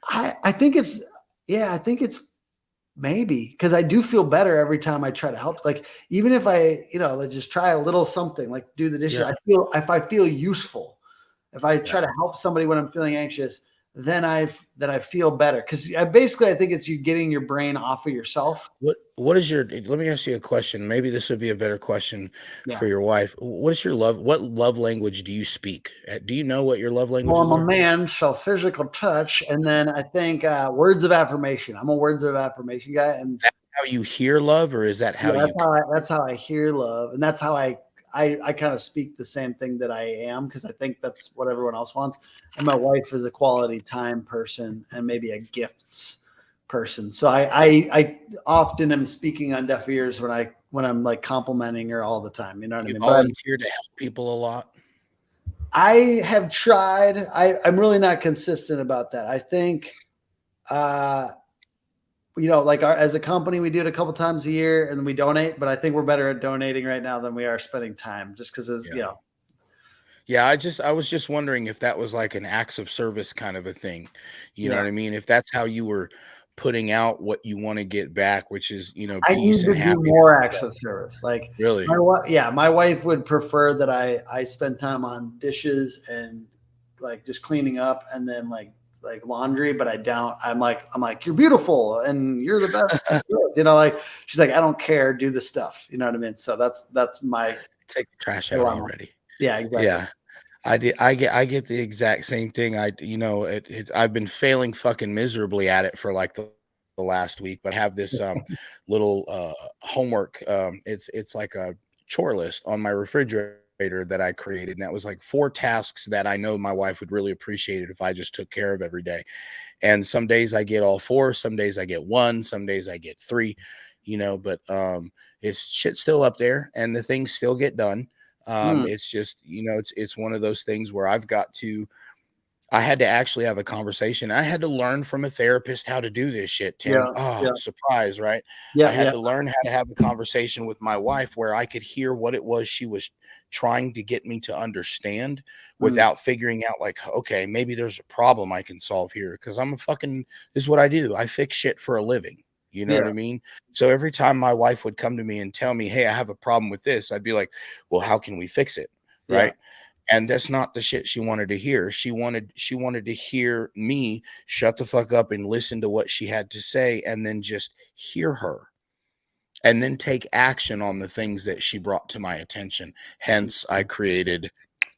I think it's, I think it's maybe because I do feel better every time I try to help. Like, even if I, like just try a little something, like do the dishes, if I feel useful, if I try to help somebody when I'm feeling anxious, then I feel better. Cause I think it's you getting your brain off of yourself. What is let me ask you a question. Maybe this would be a better question for your wife. What love language do you speak? Do you know what your love languages Well, I'm are? a man, so physical touch. And then I think words of affirmation. I'm a words of affirmation guy. And that's how you hear love, or is that how that's how I hear love. And that's how I kind of speak the same thing that I am, because I think that's what everyone else wants. And my wife is a quality time person and maybe a gifts person. So I often am speaking on deaf ears when I'm like complimenting her all the time. You know what I mean? Volunteer to help people a lot. I have tried. I'm really not consistent about that. I think, like as a company, we do it a couple times a year and we donate, but I think we're better at donating right now than we are spending time, just because Yeah, I was just wondering if that was like an acts of service kind of a thing. You know Yeah. what I mean? If that's how you were putting out what you want to get back, which is, I peace need and to do happiness more and acts stuff. of service. Like Really? my wife would prefer that I spend time on dishes and like just cleaning up and then like laundry, but I don't. I'm like you're beautiful and you're the best. Like she's like I don't care, do the stuff. You know what I mean? So that's my Take the trash out dilemma. already. Yeah, exactly. Yeah. I get the exact same thing. I've been failing fucking miserably at it for like the last week, but I have this little homework. It's like a chore list on my refrigerator that I created. And that was like 4 tasks that I know my wife would really appreciate it if I just took care of every day. And some days I get all 4, some days I get 1, some days I get 3, but it's shit still up there and the things still get done. Mm, It's just, it's one of those things where I had to actually have a conversation. I had to learn from a therapist how to do this shit, Tim. yeah, Oh, yeah, surprise, right? I yeah, had yeah. to learn how to have a conversation with my wife where I could hear what it was she was trying to get me to understand Mm, without figuring out, like, okay, maybe there's a problem I can solve here. Cause this is what I do. I fix shit for a living. You know yeah, what I mean? So every time my wife would come to me and tell me, hey, I have a problem with this, I'd be like, well, how can we fix it? yeah, Right. And that's not the shit she wanted to hear. She wanted to hear me shut the fuck up and listen to what she had to say and then just hear her and then take action on the things that she brought to my attention. Hence, I created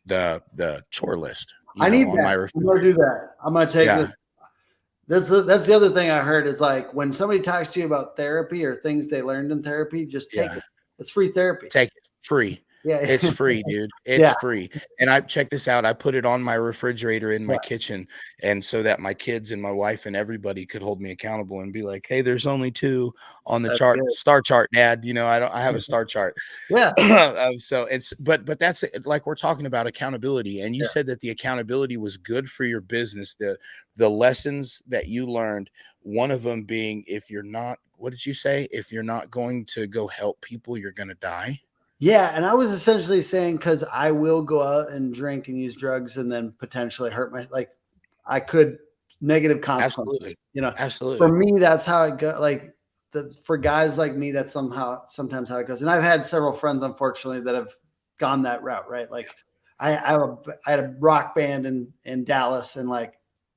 the chore list, I need on my that. I'm gonna do refrigerator. that. I'm gonna take this. Yeah, That's the other thing I heard is like when somebody talks to you about therapy or things they learned in therapy, just take yeah. it. It's free therapy. Take it. Free. Yeah. It's free, dude. It's Yeah. free. And I check this out. I put it on my refrigerator in Yeah. my kitchen, and so that my kids and my wife and everybody could hold me accountable and be like, "Hey, there's only 2 on the That's chart good. star chart, Dad." I have a star chart. Yeah. So it's but that's it. Like we're talking about accountability, and you Yeah. said that the accountability was good for your business. The lessons that you learned, one of them being, if you're not, what did you say? If you're not going to go help people, you're gonna die. Yeah. And I was essentially saying because I will go out and drink and use drugs and then potentially hurt like I could negative consequences. Absolutely. For Absolutely. me, that's how it go. Like for guys like me, that's sometimes how it goes. And I've had several friends, unfortunately, that have gone that route, right? Like I had a rock band in Dallas, and like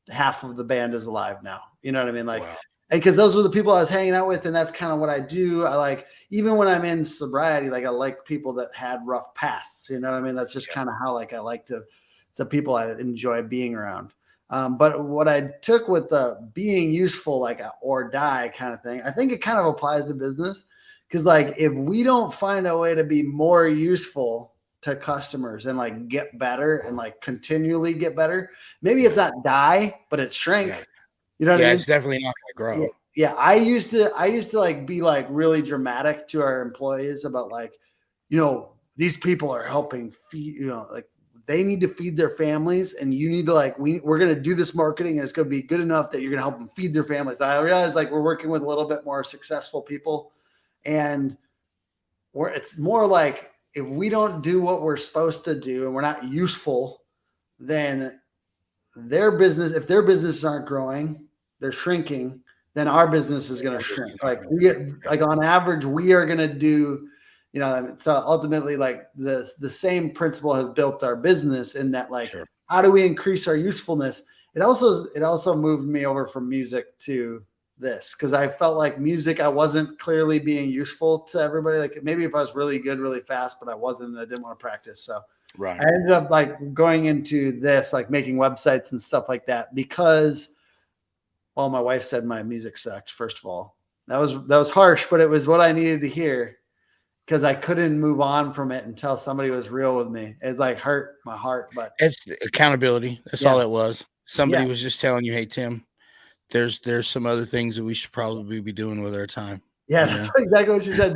half of the band is alive now. You know what I mean? Like, Wow. and because those were the people I was hanging out with, and that's kind of what I do. I like even when I'm in sobriety, like I like people that had rough pasts. You know what I mean? That's just Yeah. kind of how like I like to. It's the people I enjoy being around. But what I took with the being useful, like a or die kind of thing, I think it kind of applies to business because, like, if we don't find a way to be more useful to customers and like get better and like continually get better, maybe it's Yeah. not die, but it's Yeah. shrink. You know what I Yeah. mean? It's definitely not going to Yeah, grow. yeah. I used to like be like really dramatic to our employees about like, these people are helping feed, like they need to feed their families, and you need to like we're gonna do this marketing, and it's gonna be good enough that you're gonna help them feed their families. I realize like we're working with a little bit more successful people, and it's more like if we don't do what we're supposed to do and we're not useful, then if their businesses aren't growing, they're shrinking, then our business is going to Numbers shrink. are not Like going we to get grow. like on average, we are going to do, so ultimately like the same principle has built our business in that like, Sure. how do we increase our usefulness? It also moved me over from music to this because I felt like music, I wasn't clearly being useful to everybody. Like maybe if I was really good, really fast, but I wasn't, I didn't want to practice. So I Right. ended up like going into this, like making websites and stuff like that because, well, my wife said my music sucked. First of all, that was harsh, but it was what I needed to hear because I couldn't move on from it until somebody was real with me. It like hurt my heart, but It's accountability. That's yeah, all it was. yeah, Somebody was just telling you, hey, Tim, there's some other things that we should probably be doing with our time. yeah. You That's know? exactly what she said.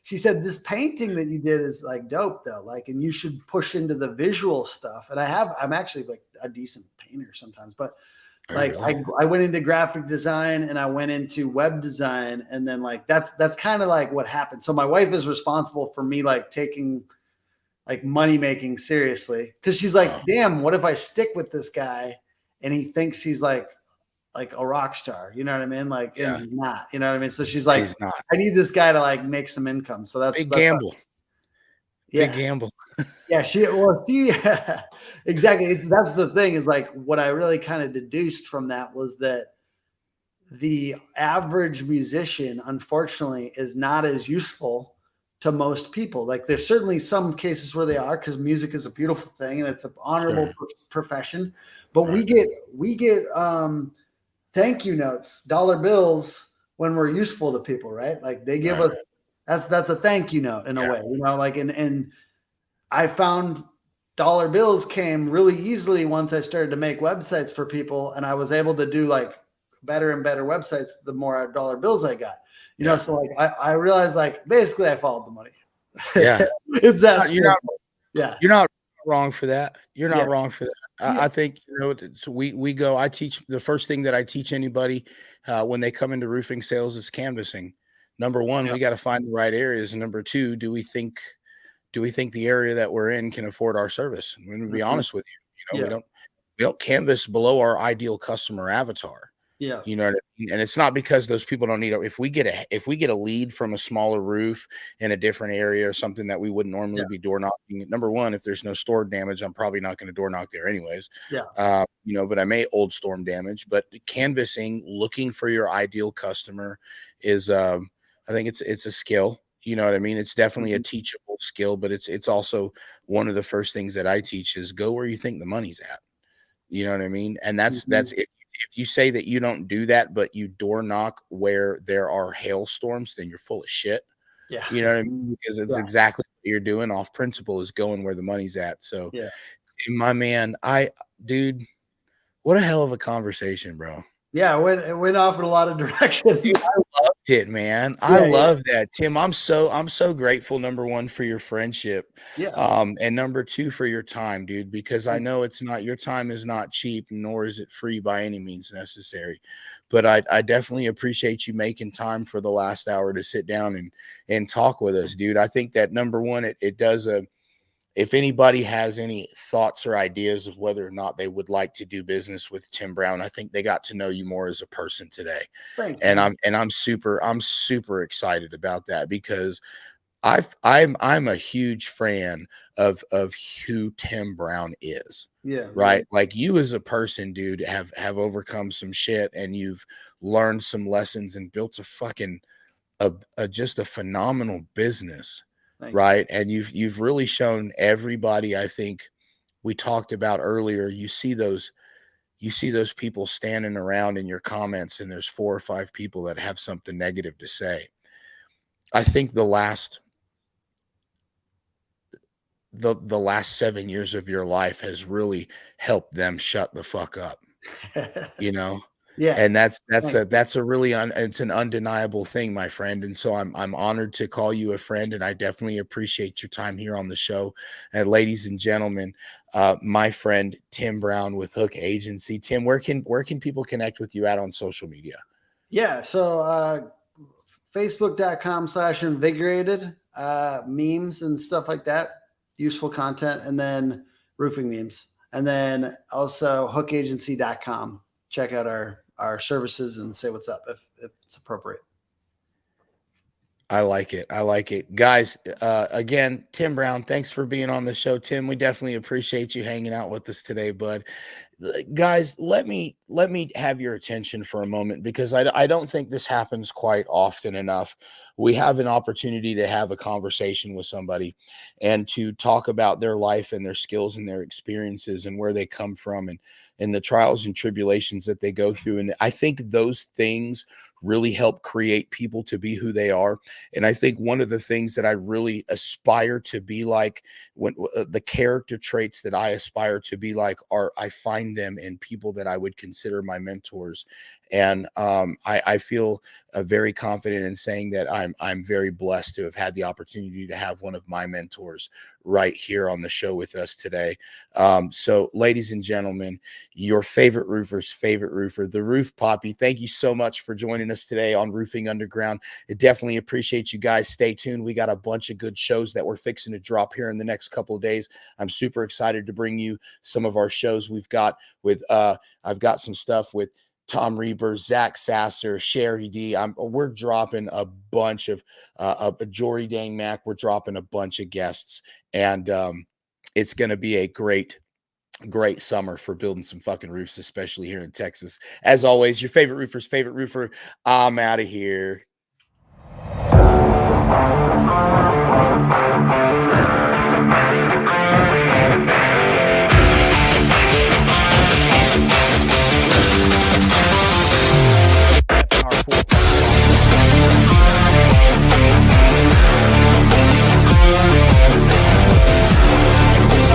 She said this painting that you did is like dope though, like, and you should push into the visual stuff. And I'm actually like a decent painter sometimes, but Oh, like really? I went into graphic design and I went into web design, and then like that's kind of like what happened. So my wife is responsible for me like taking like money making seriously. Cause she's like, damn, what if I stick with this guy and he thinks he's like a rock star, you know what I mean? Like, and he's not, you know what I mean? So she's like, I need this guy to like make some income. So that's big gamble. Yeah. Big gamble. Yeah. Exactly. That's the thing is like, what I really kind of deduced from that was that the average musician, unfortunately, is not as useful to most people. Like there's certainly some cases where they are, because music is a beautiful thing and it's an honorable profession. But we get thank you notes, dollar bills, when we're useful to people, right? Like they give us that's a thank you note in a way, you know, like and I found dollar bills came really easily once I started to make websites for people, and I was able to do like better and better websites the more dollar bills I got. You know, so like I realized like basically I followed the money. Yeah. It's that you're not wrong for that. You're not wrong for that. I think, you know, so we go, I teach, the first thing that I teach anybody when they come into roofing sales is canvassing. Number one, we got to find the right areas. And number two, do we think the area that we're in can afford our service? I'm going to be honest with you. You know, we don't canvas below our ideal customer avatar. Yeah. You know what I mean? And it's not because those people don't need it. If we get a lead from a smaller roof in a different area or something that we wouldn't normally be door knocking, number one, if there's no storm damage, I'm probably not going to door knock there anyways. Yeah. You know, but I may old storm damage. But canvassing, looking for your ideal customer is I think it's a skill. You know what I mean? It's definitely a teachable skill, but it's also one of the first things that I teach is go where you think the money's at. You know what I mean? And that's if you say that you don't do that, but you door knock where there are hailstorms, then you're full of shit. Yeah. You know what I mean? Because it's exactly what you're doing off principle is going where the money's at. So my man, dude, what a hell of a conversation, bro. Yeah, it went off in a lot of directions. Dude, I loved it, man. I love that, Tim. I'm so grateful. Number one, for your friendship. And number two, for your time, dude, because I know your time is not cheap, nor is it free by any means necessary. But I definitely appreciate you making time for the last hour to sit down and talk with us, dude. I think that number one, it does if anybody has any thoughts or ideas of whether or not they would like to do business with Tim Brown, I think they got to know you more as a person today. Thanks, and I'm super excited about that because I'm a huge fan of who Tim Brown is. Yeah. Right. Like you as a person, dude, have overcome some shit and you've learned some lessons and built a fucking just a phenomenal business. Thanks. Right. And you've really shown everybody, I think we talked about earlier, you see those people standing around in your comments and there's 4 or 5 people that have something negative to say. I think the last 7 years of your life has really helped them shut the fuck up, you know? Yeah. And that's a really it's an undeniable thing, my friend. And so I'm honored to call you a friend, and I definitely appreciate your time here on the show. And ladies and gentlemen, my friend Tim Brown with Hook Agency. Tim, where can people connect with you at on social media? Yeah, so facebook.com/invigorated, memes and stuff like that, useful content, and then roofing memes, and then also hookagency.com. Check out our services and say what's up if it's appropriate. I like it. I like it. Guys, again, Tim Brown, thanks for being on the show. Tim, we definitely appreciate you hanging out with us today, bud. Guys, let me have your attention for a moment because I don't think this happens quite often enough. We have an opportunity to have a conversation with somebody and to talk about their life and their skills and their experiences and where they come from and the trials and tribulations that they go through. And I think those things really help create people to be who they are. And I think one of the things that I really aspire to be like, when the character traits that I aspire to be like I find them in people that I would consider my mentors And I feel very confident in saying that I'm very blessed to have had the opportunity to have one of my mentors right here on the show with us today. So, ladies and gentlemen, your favorite roofer's favorite roofer, the Roof Poppy. Thank you so much for joining us today on Roofing Underground. I definitely appreciate you guys. Stay tuned. We got a bunch of good shows that we're fixing to drop here in the next couple of days. I'm super excited to bring you some of our shows we've got with I've got some stuff with Tom Reber, Zach Sasser, Sherry D. We're dropping a bunch of Jory Dang Mac. We're dropping a bunch of guests, and it's going to be a great summer for building some fucking roofs, especially here in Texas. As always, your favorite roofer's favorite roofer. I'm out of here.